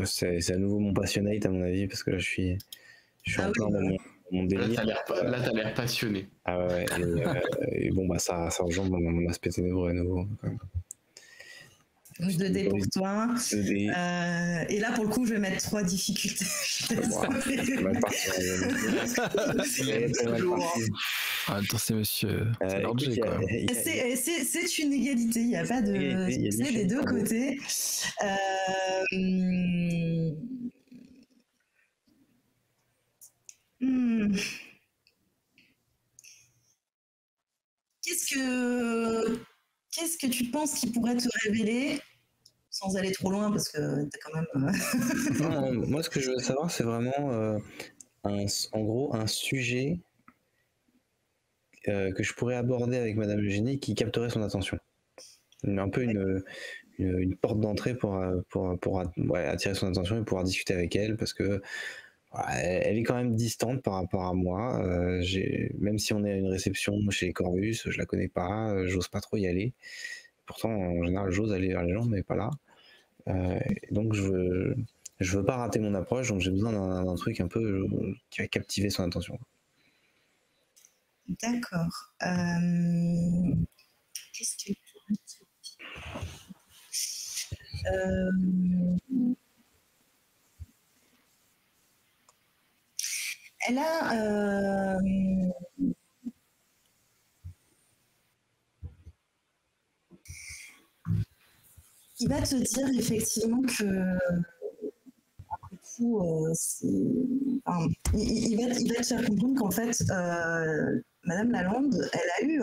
C'est à nouveau mon passionnate à mon avis, parce que là je suis en plein dans mon délire. Là t'as l'air passionné. Ah ouais, et bon bah ça rejoint mon aspect ténébreux à nouveau. Quand même. 2 dés pour toi. 2 dés. Et là, pour le coup, je vais mettre 3 difficultés. Attends, c'est monsieur. C'est Lord J, quoi. C'est une égalité, il n'y a pas de succès des deux côtés. Qu'est-ce que tu penses qui pourrait te révéler, sans aller trop loin, parce que t'as quand même... Non, moi, ce que je veux savoir, c'est vraiment, en gros, un sujet que je pourrais aborder avec Madame Eugénie qui capterait son attention. Un peu une porte d'entrée pour attirer son attention et pouvoir discuter avec elle, parce que elle est quand même distante par rapport à moi. Même si on est à une réception chez Corvus, je la connais pas, j'ose pas trop y aller. Pourtant, en général, j'ose aller vers les gens, mais pas là. Donc, je veux pas rater mon approche, donc j'ai besoin d'un truc un peu qui va captiver son attention. D'accord. Qu'est-ce que tu pourrais dire? Elle a... il va te dire effectivement que après tout, il va te faire comprendre qu'en fait, Madame Lalande, elle a eu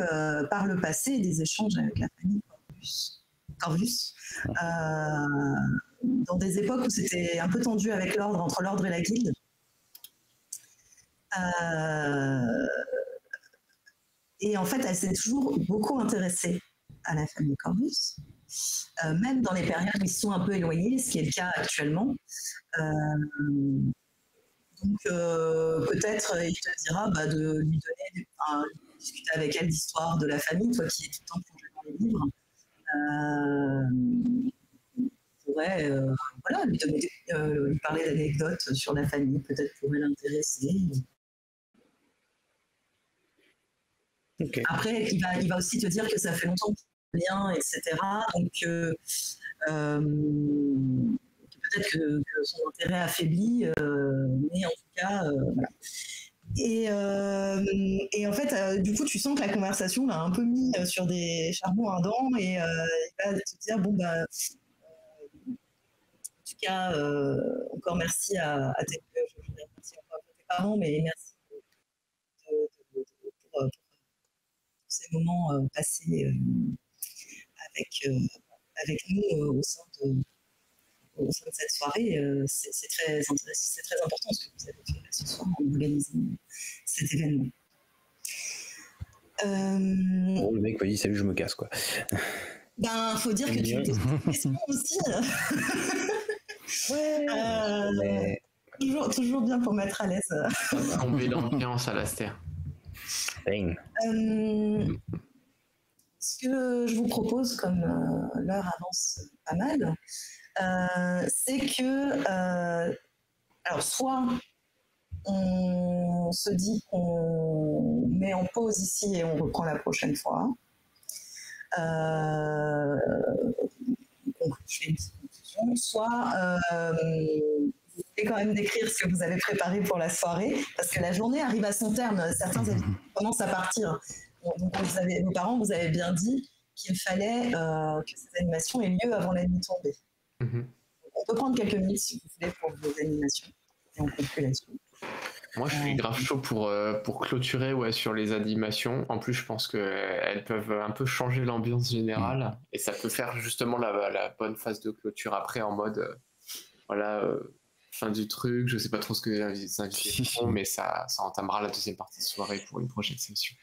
par le passé des échanges avec la famille Corvus, dans des époques où c'était un peu tendu avec l'ordre, entre l'ordre et la guilde. Et en fait, elle s'est toujours beaucoup intéressée à la famille Corvus, même dans les périodes où ils se sont un peu éloignés, ce qui est le cas actuellement. Donc, peut-être, il te dira de lui donner, discuter avec elle d'histoire de la famille, toi qui es tout le temps plongé dans les livres. Pourrait lui parler d'anecdotes sur la famille, peut-être pourrait l'intéresser. Okay. Après, il va aussi te dire que ça fait longtemps qu'il est bien, etc. Donc, peut-être que son intérêt affaiblit, mais en tout cas, voilà. Et en fait, du coup, tu sens que la conversation l'a un peu mis sur des charbons ardents et il va te dire, bon, bah, en tout cas, encore merci à tes parents, mais merci pour ces moments passés avec nous au sein de cette soirée. C'est très intéressant, c'est très important ce que vous avez fait ce soir en organisant cet événement. Bon, le mec m'a dit salut, je me casse quoi. Ben, faut dire que tu étais aussi. Ouais. Toujours bien pour mettre à l'aise. Tomber l'ambiance à l'Aster. Ce que je vous propose, comme l'heure avance pas mal, c'est que, alors soit on se dit qu'on met en pause ici et on reprend la prochaine fois, Donc, je fais une petite conclusion. Soit vous pouvez quand même décrire ce que vous avez préparé pour la soirée, parce que la journée arrive à son terme. Certains commencent à partir. Donc, vos parents vous avez bien dit qu'il fallait que ces animations aient lieu avant la nuit tombée. On peut prendre quelques minutes si vous voulez pour vos animations et on conclut là-dessus. Moi, je suis grave chaud pour clôturer sur les animations. En plus, je pense qu'elles peuvent un peu changer l'ambiance générale et ça peut faire justement la bonne phase de clôture après en mode fin du truc. Je sais pas trop ce que les invités font, mais ça entamera la deuxième partie de soirée pour une prochaine session.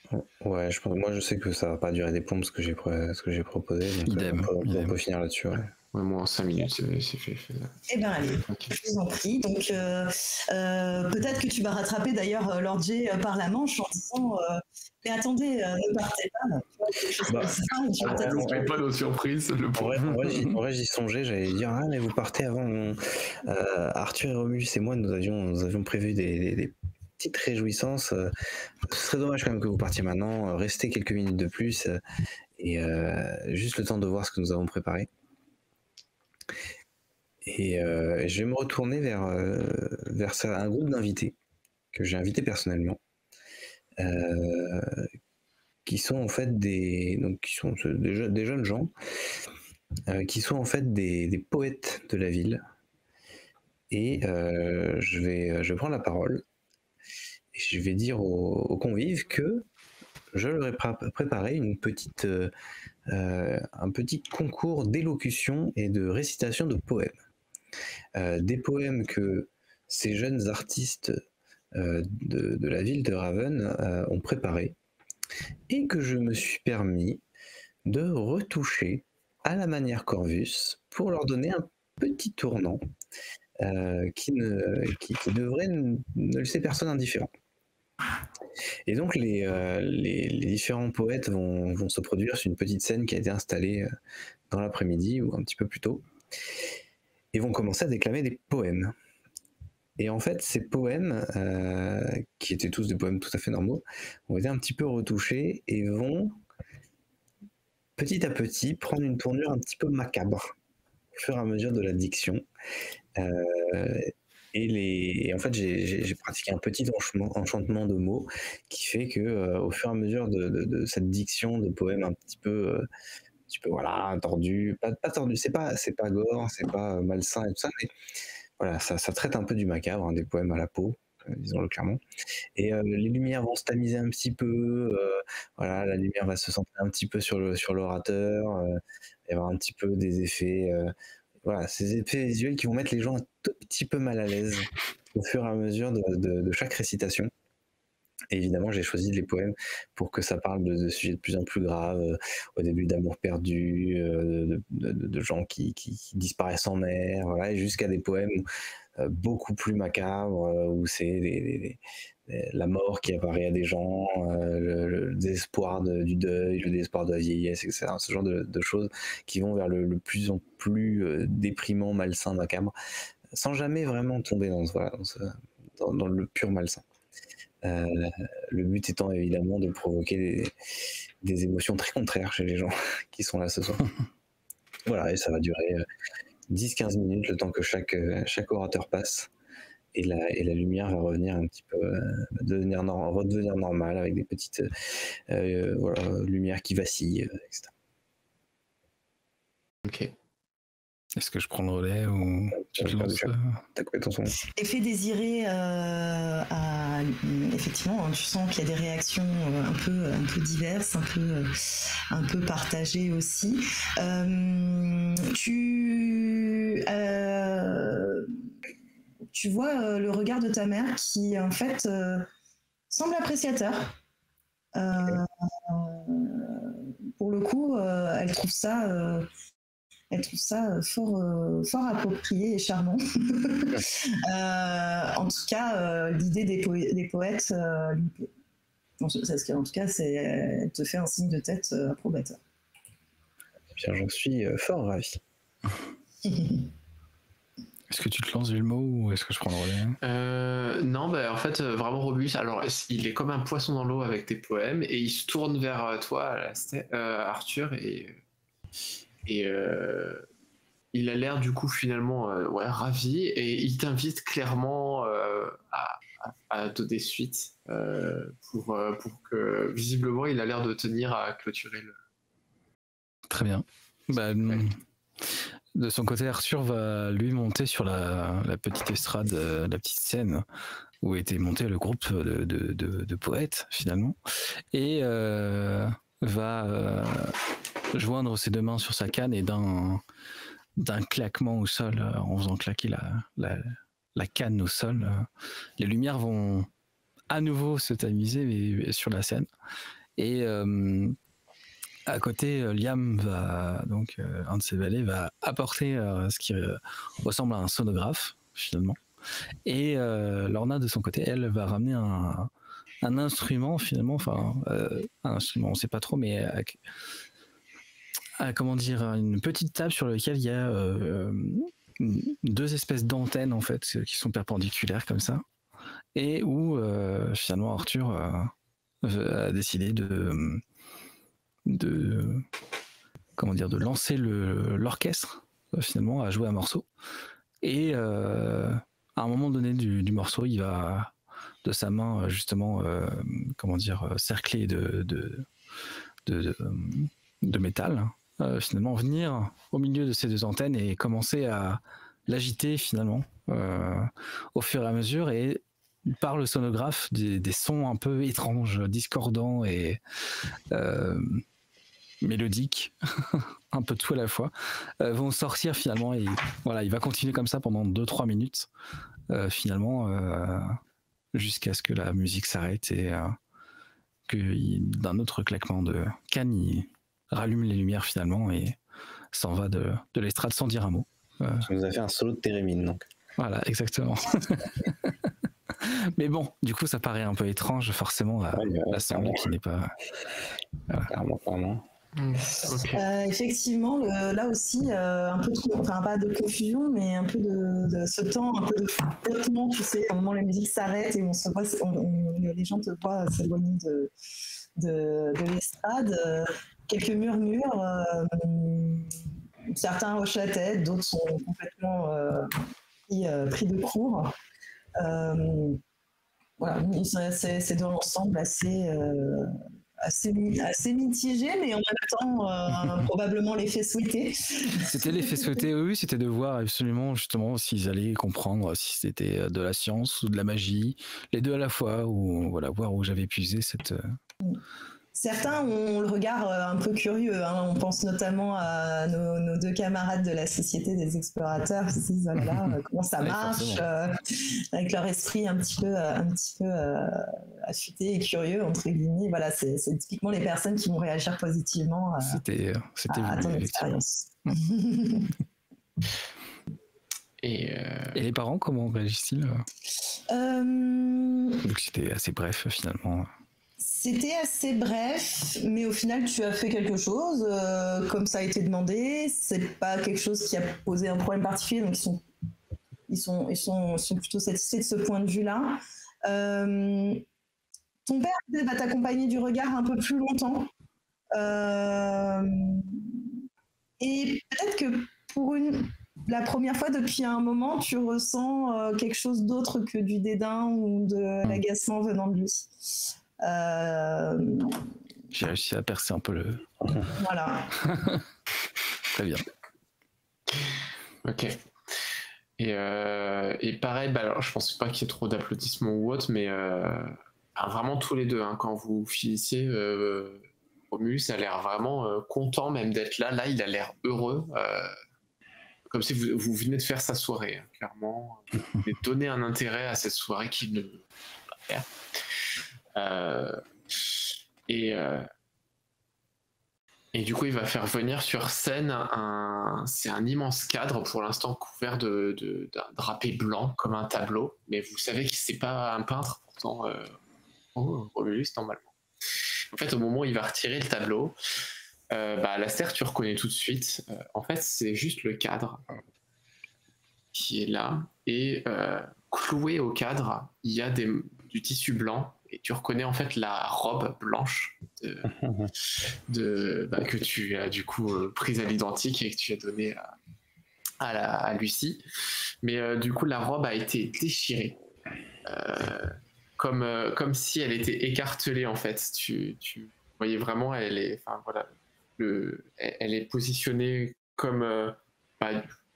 Ouais, moi je sais que ça va pas durer des plombs ce que j'ai proposé, donc on peut finir là-dessus. Ouais. Ouais, moi en 5 minutes c'est fait. Eh bien allez, je vous en prie. Donc peut-être que tu vas rattraper d'ailleurs Lord J par la manche en disant mais attendez, ne partez pas. On n'est pas nos surprises. En vrai, j'y songeais, j'allais dire mais vous partez avant. Arthur et Romulus et moi nous avions prévu des petites réjouissances. Ce serait dommage quand même que vous partiez maintenant, restez quelques minutes de plus et juste le temps de voir ce que nous avons préparé. Et je vais me retourner vers un groupe d'invités que j'ai invité personnellement, qui sont en fait des jeunes gens, qui sont en fait des poètes de la ville. Et je vais prendre la parole et je vais dire aux convives que je leur ai préparé un petit concours d'élocution et de récitation de poèmes. Des poèmes que ces jeunes artistes de la ville de Raven ont préparés et que je me suis permis de retoucher à la manière Corvus pour leur donner un petit tournant qui devrait ne laisser personne indifférent. Et donc les différents poètes vont se produire sur une petite scène qui a été installée dans l'après-midi ou un petit peu plus tôt, et vont commencer à déclamer des poèmes. Et en fait, ces poèmes, qui étaient tous des poèmes tout à fait normaux, ont été un petit peu retouchés et vont petit à petit prendre une tournure un petit peu macabre au fur et à mesure de la diction. Et en fait, j'ai pratiqué un petit enchantement de mots qui fait que au fur et à mesure de cette diction de poèmes un petit peu voilà, tordu, pas tordu, c'est pas gore, c'est pas malsain et tout ça, mais voilà, ça traite un peu du macabre, hein, des poèmes à la peau, disons-le clairement. Et les lumières vont se tamiser un petit peu, voilà, la lumière va se centrer un petit peu sur l'orateur, il va y avoir un petit peu des effets, voilà, ces effets visuels qui vont mettre les gens un tout petit peu mal à l'aise au fur et à mesure de chaque récitation. Et évidemment, j'ai choisi les poèmes pour que ça parle de sujets de plus en plus graves, au début d'amour perdu, de gens qui disparaissent en mer, voilà, et jusqu'à des poèmes beaucoup plus macabres, où c'est la mort qui apparaît à des gens, le désespoir du deuil, le désespoir de la vieillesse, etc. Ce genre de choses qui vont vers le plus en plus déprimant, malsain, macabre, sans jamais vraiment tomber dans le pur malsain. Le but étant évidemment de provoquer des émotions très contraires chez les gens qui sont là ce soir. Voilà, et ça va durer 10-15 minutes, le temps que chaque orateur passe, et la lumière va revenir un petit peu, redevenir normale, avec des petites lumières qui vacillent, etc. Ok. Est-ce que je prends le relais ou tu te lances T'as coupé ton son. Effet désiré, effectivement, hein, tu sens qu'il y a des réactions un peu diverses, un peu partagées aussi. Tu vois le regard de ta mère qui, en fait, semble appréciateur. Pour le coup, elle trouve ça fort approprié et charmant. En tout cas, l'idée des poètes lui plaît. En tout cas, elle te fait un signe de tête approbateur. Bien, j'en suis fort ravi. Est-ce que tu te lances Vilmo ou est-ce que je prends le relais? Non, bah, en fait, vraiment Romulus, alors il est comme un poisson dans l'eau avec tes poèmes et il se tourne vers toi, Arthur, et il a l'air du coup finalement ravi et il t'invite clairement à donner suite pour que visiblement il a l'air de tenir à clôturer le. Très bien. Bah, de son côté, Arthur va lui monter sur la petite estrade, la petite scène où était monté le groupe de poètes finalement, et va joindre ses deux mains sur sa canne et d'un claquement au sol, en faisant claquer la canne au sol, les lumières vont à nouveau se tamiser mais sur la scène. Et à côté, Liam va donc un de ses valets va apporter ce qui ressemble à un sonographe finalement. Et Lorna de son côté, elle va ramener un instrument finalement, enfin un instrument, on sait pas trop, mais comment dire, une petite table sur laquelle il y a deux espèces d'antennes en fait qui sont perpendiculaires comme ça, et où finalement Arthur a décidé de comment dire, de lancer l'orchestre finalement à jouer un morceau. Et à un moment donné du morceau, il va de sa main justement comment dire, cerclée de métal, finalement venir au milieu de ces deux antennes et commencer à l'agiter finalement au fur et à mesure, et par le sonographe des sons un peu étranges, discordants et mélodiques, un peu de tout à la fois, vont sortir finalement, et voilà, il va continuer comme ça pendant 2-3 minutes finalement jusqu'à ce que la musique s'arrête et que d'un autre claquement de canne, il rallume les lumières finalement et s'en va de l'estrade sans dire un mot. Tu nous as fait un solo de Térémine donc. Voilà, exactement. Mais bon, du coup, ça paraît un peu étrange forcément à l'assemblée qui n'est pas. Voilà. Clairement. Okay. Effectivement, là aussi, un peu de, enfin pas de confusion, mais un peu de ce temps, un peu de flottement, tu sais, à un moment la musique s'arrête et on se voit, les gens te voient s'éloigner de l'estrade, quelques murmures, certains hochent la tête, d'autres sont complètement pris de court. Voilà, c'est dans l'ensemble assez mitigé, mais en même temps probablement l'effet souhaité. C'était l'effet souhaité, oui, c'était de voir absolument justement s'ils allaient comprendre si c'était de la science ou de la magie, les deux à la fois, ou voilà, voir où j'avais puisé cette. Certains ont le regard un peu curieux, hein. On pense notamment à nos deux camarades de la Société des Explorateurs qui se disent oh là là, comment ça marche, avec leur esprit un petit peu affûté et curieux, entre guillemets. Voilà, c'est typiquement les personnes qui vont réagir positivement c'était à ton expérience. Et les parents, comment réagissent-ils Vu que c'était assez bref finalement. C'était assez bref, mais au final, tu as fait quelque chose, comme ça a été demandé. C'est pas quelque chose qui a posé un problème particulier, donc ils sont plutôt satisfaits de ce point de vue-là. Ton père va t'accompagner du regard un peu plus longtemps. Et peut-être que pour la première fois depuis un moment, tu ressens quelque chose d'autre que du dédain ou de l'agacement venant de lui. J'ai réussi à percer un peu le. Voilà. Très bien. Ok. Et pareil, bah alors je pense pas qu'il y ait trop d'applaudissements ou autre, mais vraiment tous les deux, hein, quand vous finissez, Romulus a l'air vraiment content même d'être là. Là, il a l'air heureux, comme si vous venez de faire sa soirée, hein, clairement. Vous venez de donner un intérêt à cette soirée qu'il ne peut pas faire. Et du coup, il va faire venir sur scène c'est un immense cadre pour l'instant couvert d'un drapé blanc comme un tableau, mais vous savez que c'est pas un peintre, pourtant Romulus normalement. En fait, au moment où il va retirer le tableau, Alastair, tu reconnais tout de suite. En fait, c'est juste le cadre qui est là, et cloué au cadre, il y a du tissu blanc, et tu reconnais en fait la robe blanche que tu as du coup prise à l'identique et que tu as donnée à Lucie. Mais du coup, la robe a été déchirée, comme si elle était écartelée en fait. Tu voyez vraiment, elle est positionnée comme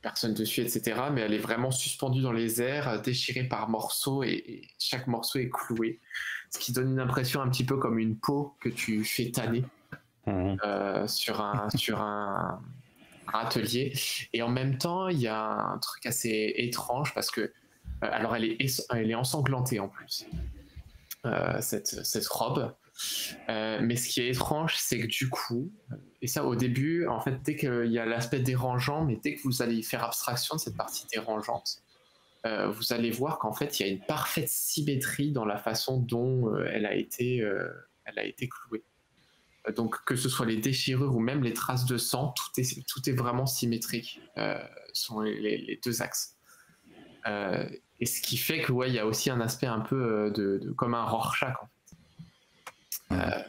personne dessus, etc. Mais elle est vraiment suspendue dans les airs, déchirée par morceaux, et chaque morceau est cloué. Ce qui donne une impression un petit peu comme une peau que tu fais tanner sur un atelier. Et en même temps, il y a un truc assez étrange parce que, alors elle est ensanglantée en plus, cette robe. Mais ce qui est étrange, c'est que du coup, et ça au début, en fait, dès qu'il y a l'aspect dérangeant, mais dès que vous allez faire abstraction de cette partie dérangeante, vous allez voir qu'en fait, il y a une parfaite symétrie dans la façon dont elle a été clouée. Donc, que ce soit les déchirures ou même les traces de sang, tout est vraiment symétrique, sont les deux axes. Et ce qui fait que, il y a aussi un aspect un peu comme un Rorschach, en fait.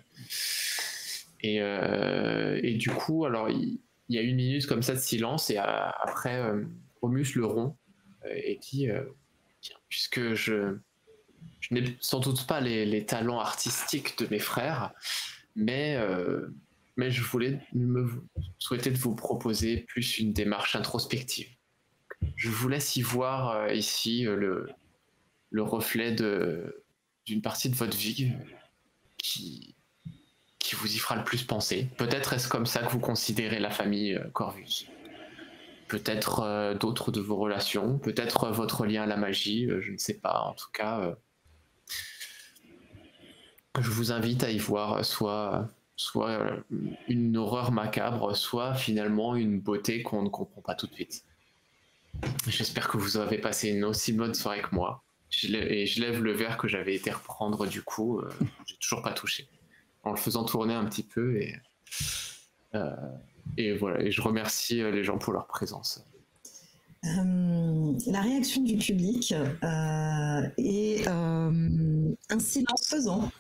Et du coup, alors, il y a 1 minute comme ça de silence, et après, Romus le rompt, et dit puisque je n'ai sans doute pas les talents artistiques de mes frères, mais je voulais souhaiter de vous proposer plus une démarche introspective. Je vous laisse y voir ici le reflet d'une partie de votre vie qui vous y fera le plus penser. Peut-être est-ce comme ça que vous considérez la famille Corvus. Peut-être d'autres de vos relations, peut-être votre lien à la magie, je ne sais pas. En tout cas, je vous invite à y voir soit une horreur macabre, soit finalement une beauté qu'on ne comprend pas tout de suite. J'espère que vous avez passé une aussi bonne soirée que moi. Et je lève le verre que j'avais été reprendre du coup, j'ai toujours pas touché, en le faisant tourner un petit peu, et voilà, et je remercie les gens pour leur présence. La réaction du public est un silence pesant.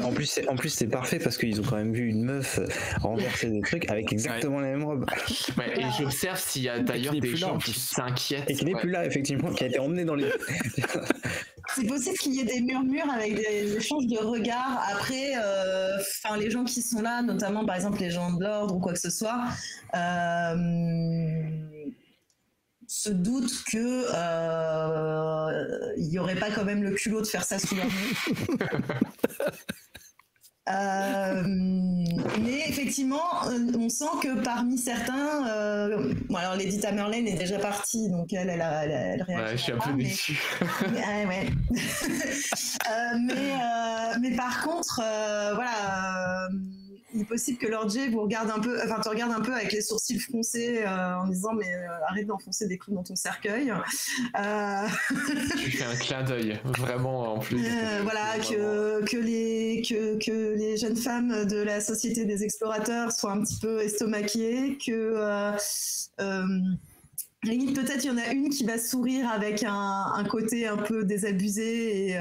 En plus c'est parfait parce qu'ils ont quand même vu une meuf renverser des trucs avec exactement la même robe. Ouais, et j'observe s'il y a d'ailleurs des gens qui s'inquiètent. Et qui n'est plus là, effectivement, qui a été emmené dans les... C'est possible qu'il y ait des murmures avec des échanges de regards. Après, les gens qui sont là, notamment par exemple les gens de l'ordre ou quoi que ce soit, se doutent que il n'y aurait pas quand même le culot de faire ça sous leur nez. Mais effectivement, on sent que parmi certains, alors Lady Tamerlane est déjà partie, donc elle réagit. Ouais, je suis un peu déçu. Ouais. Mais par contre, il est possible que Lord J te regarde un peu avec les sourcils froncés en disant mais arrête d'enfoncer des clous dans ton cercueil. Tu fais un clin d'œil, vraiment en plus. Que les jeunes femmes de la Société des Explorateurs soient un petit peu estomaquées, que peut-être il y en a une qui va sourire avec un côté un peu désabusé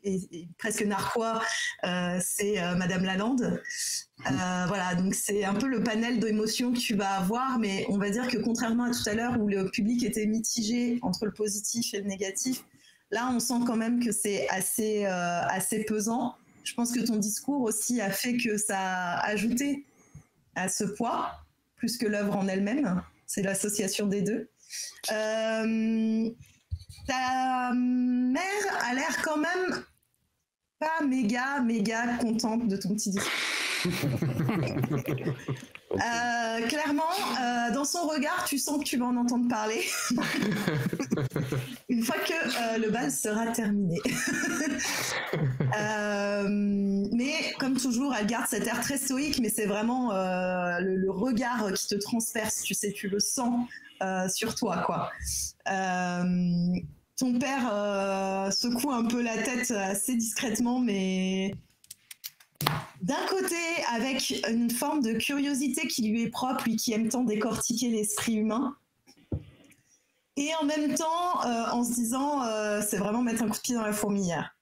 et presque narquois, c'est Madame Lalande. Donc c'est un peu le panel d'émotions que tu vas avoir, mais on va dire que contrairement à tout à l'heure où le public était mitigé entre le positif et le négatif, là on sent quand même que c'est assez pesant. Je pense que ton discours aussi a fait que ça a ajouté à ce poids, plus que l'œuvre en elle-même. C'est l'association des deux. Ta mère a l'air quand même pas méga contente de ton petit discours. Clairement, dans son regard, tu sens que tu vas en entendre parler une fois que le bal sera terminé. Mais comme toujours, elle garde cet air très stoïque, mais c'est vraiment le regard qui te transperce, tu sais, tu le sens sur toi, quoi. Ton père secoue un peu la tête assez discrètement, mais d'un côté, avec une forme de curiosité qui lui est propre, lui qui aime tant décortiquer l'esprit humain, et en même temps, en se disant, c'est vraiment mettre un coup de pied dans la fourmilière.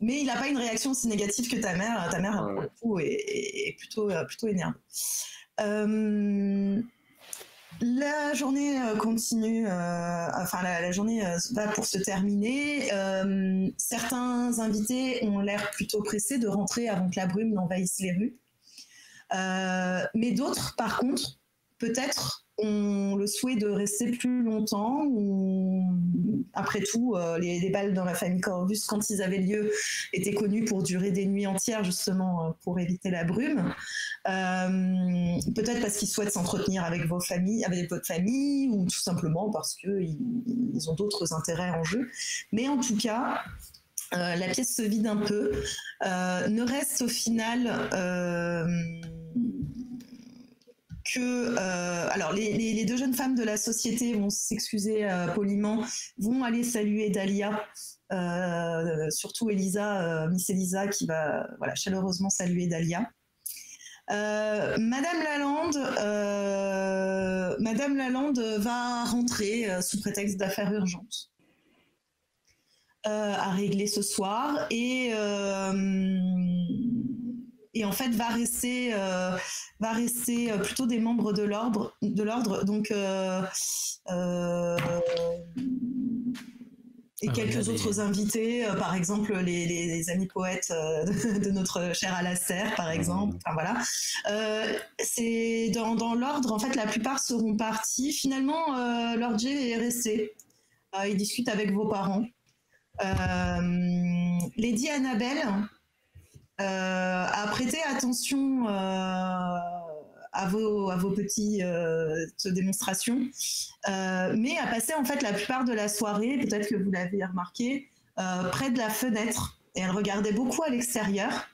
Mais il n'a pas une réaction aussi négative que ta mère. Ta mère, pour le coup, est plutôt énervée. La journée continue, la journée va pour se terminer. Certains invités ont l'air plutôt pressés de rentrer avant que la brume n'envahisse les rues. Mais d'autres, par contre, peut-être ont le souhait de rester plus longtemps. Après tout, les bals dans la famille Corvus, quand ils avaient lieu, étaient connus pour durer des nuits entières, justement, pour éviter la brume. Peut-être parce qu'ils souhaitent s'entretenir avec votre famille, ou tout simplement parce qu'ils ont d'autres intérêts en jeu. Mais en tout cas, la pièce se vide un peu. Ne reste au final que alors les deux jeunes femmes de la société vont s'excuser poliment, vont aller saluer Dahlia, surtout Elisa, Miss Elisa qui va chaleureusement saluer Dahlia. Madame Lalande va rentrer sous prétexte d'affaires urgentes à régler ce soir, et en fait va rester plutôt des membres de l'ordre, donc et quelques autres invités, par exemple les amis poètes de notre cher Alastair, par exemple. Enfin voilà, c'est dans l'ordre. En fait, la plupart seront partis. Finalement, Lord J est resté. Il discute avec vos parents. Lady Annabelle a prêté attention à vos petites démonstrations, mais a passé en fait la plupart de la soirée, peut-être que vous l'avez remarqué, près de la fenêtre, et elle regardait beaucoup à l'extérieur,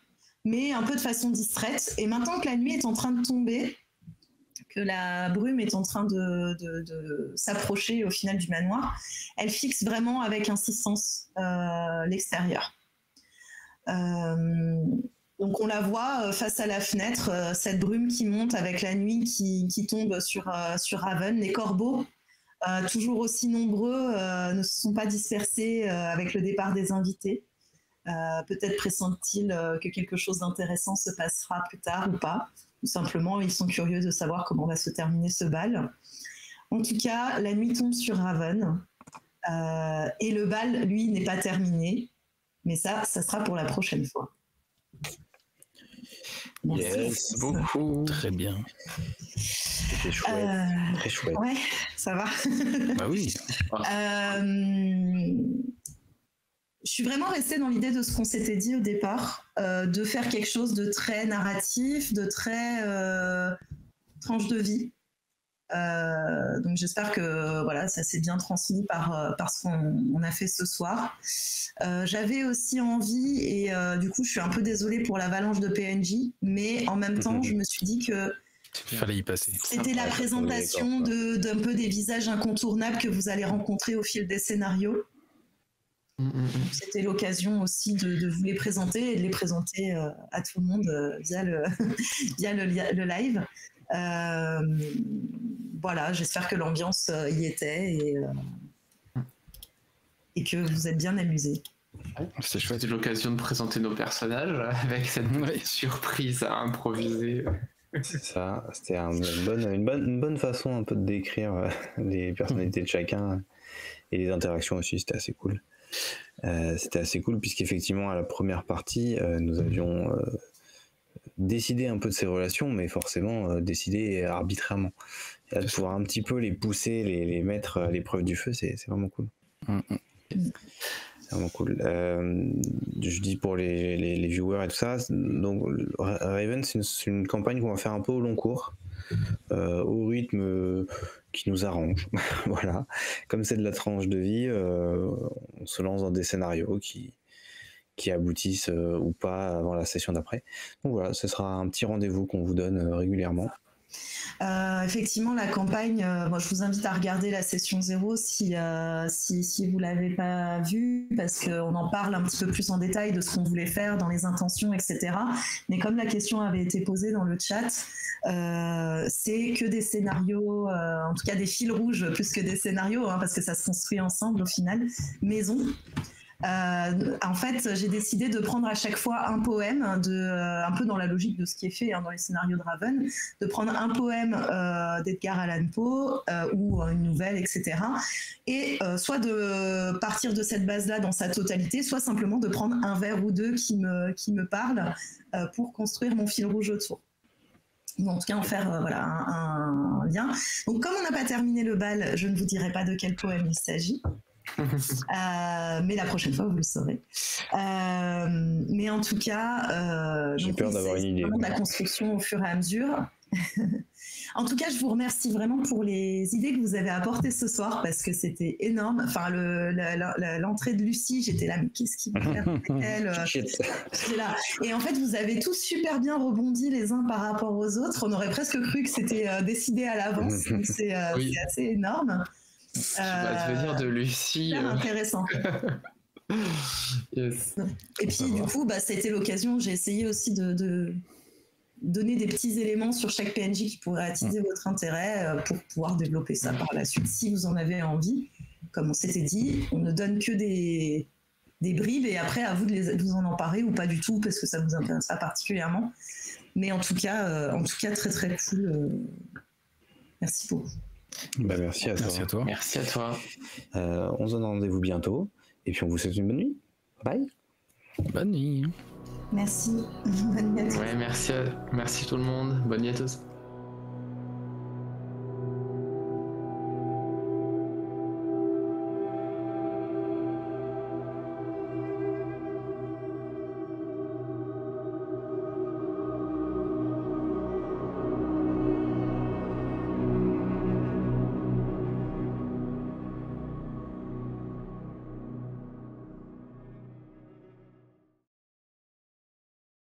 mais un peu de façon distraite. Et maintenant que la nuit est en train de tomber, que la brume est en train de s'approcher au final du manoir, elle fixe vraiment avec insistance l'extérieur. Donc on la voit face à la fenêtre, cette brume qui monte avec la nuit qui tombe sur Raven. Les corbeaux, toujours aussi nombreux, ne se sont pas dispersés avec le départ des invités. Peut-être pressentent-ils que quelque chose d'intéressant se passera plus tard ou pas. Tout simplement, ils sont curieux de savoir comment va se terminer ce bal. En tout cas, la nuit tombe sur Raven, et le bal, lui, n'est pas terminé. Mais ça sera pour la prochaine fois. Merci. Yes, beaucoup. Très bien. C'était chouette. Très chouette. Ouais, ça va. Bah oui. Je suis vraiment restée dans l'idée de ce qu'on s'était dit au départ, de faire quelque chose de très narratif, de très tranche de vie. Donc j'espère que voilà, ça s'est bien transmis par ce qu'on a fait ce soir. J'avais aussi envie, et du coup je suis un peu désolée pour l'avalanche de PNJ, mais en même temps je me suis dit que fallait y passer. C'était la présentation d'un peu des visages incontournables que vous allez rencontrer au fil des scénarios. C'était l'occasion aussi de vous les présenter et de les présenter à tout le monde via le live. Voilà, j'espère que l'ambiance y était, et que vous êtes bien amusés. C'est chouette, l'occasion de présenter nos personnages avec cette petite surprise à improviser. C'est ça, c'était une bonne façon un peu de décrire les personnalités de chacun et les interactions aussi, c'était assez cool. C'était assez cool puisqu'effectivement à la première partie nous avions décidé un peu de ces relations, mais forcément décidé arbitrairement. Et là, de pouvoir un petit peu les pousser, les mettre à l'épreuve du feu, c'est vraiment cool. C'est vraiment cool. Je dis pour les viewers et tout ça, donc Raven, c'est une campagne qu'on va faire un peu au long cours, au rythme qui nous arrange. Voilà. Comme c'est de la tranche de vie, on se lance dans des scénarios qui aboutissent ou pas avant la session d'après. Donc voilà, ce sera un petit rendez-vous qu'on vous donne régulièrement. Effectivement, la campagne, moi, je vous invite à regarder la session 0 si vous l'avez pas vue, parce qu'on en parle un petit peu plus en détail de ce qu'on voulait faire, dans les intentions, etc. Mais comme la question avait été posée dans le chat, c'est que des scénarios, en tout cas des fils rouges plus que des scénarios, hein, parce que ça se construit ensemble au final, maison. En fait, j'ai décidé de prendre à chaque fois un poème, un peu dans la logique de ce qui est fait dans les scénarios de Raven, de prendre un poème d'Edgar Allan Poe ou une nouvelle, etc. Et soit de partir de cette base-là dans sa totalité, soit simplement de prendre un vers ou deux qui me parlent pour construire mon fil rouge autour. Ou en tout cas en faire un lien. Donc comme on n'a pas terminé le bal, je ne vous dirai pas de quel poème il s'agit. Mais la prochaine fois vous le saurez. Mais en tout cas, j'ai peur d'avoir une idée. Vraiment de la construction au fur et à mesure. En tout cas, je vous remercie vraiment pour les idées que vous avez apportées ce soir, parce que c'était énorme. Enfin, l'entrée de Lucie, j'étais là, mais qu'est-ce qu'il va faire elle j'étais là. Et en fait, vous avez tous super bien rebondi les uns par rapport aux autres. On aurait presque cru que c'était décidé à l'avance. Donc c'est assez énorme. Tu veux dire de Lucie. Super intéressant. Yes. Et puis du coup, ça a été l'occasion. J'ai essayé aussi de donner des petits éléments sur chaque PNJ qui pourrait attiser votre intérêt pour pouvoir développer ça par la suite, si vous en avez envie. Comme on s'était dit, on ne donne que des bribes et après à vous de vous en emparer ou pas du tout parce que ça vous intéresse pas particulièrement. Mais en tout cas très très cool. Merci beaucoup. Merci à toi. Merci à toi. On se donne rendez-vous bientôt et puis on vous souhaite une bonne nuit. Bye. Bonne nuit. Merci. Bonne nuit à tous. Ouais, merci tout le monde. Bonne nuit à tous.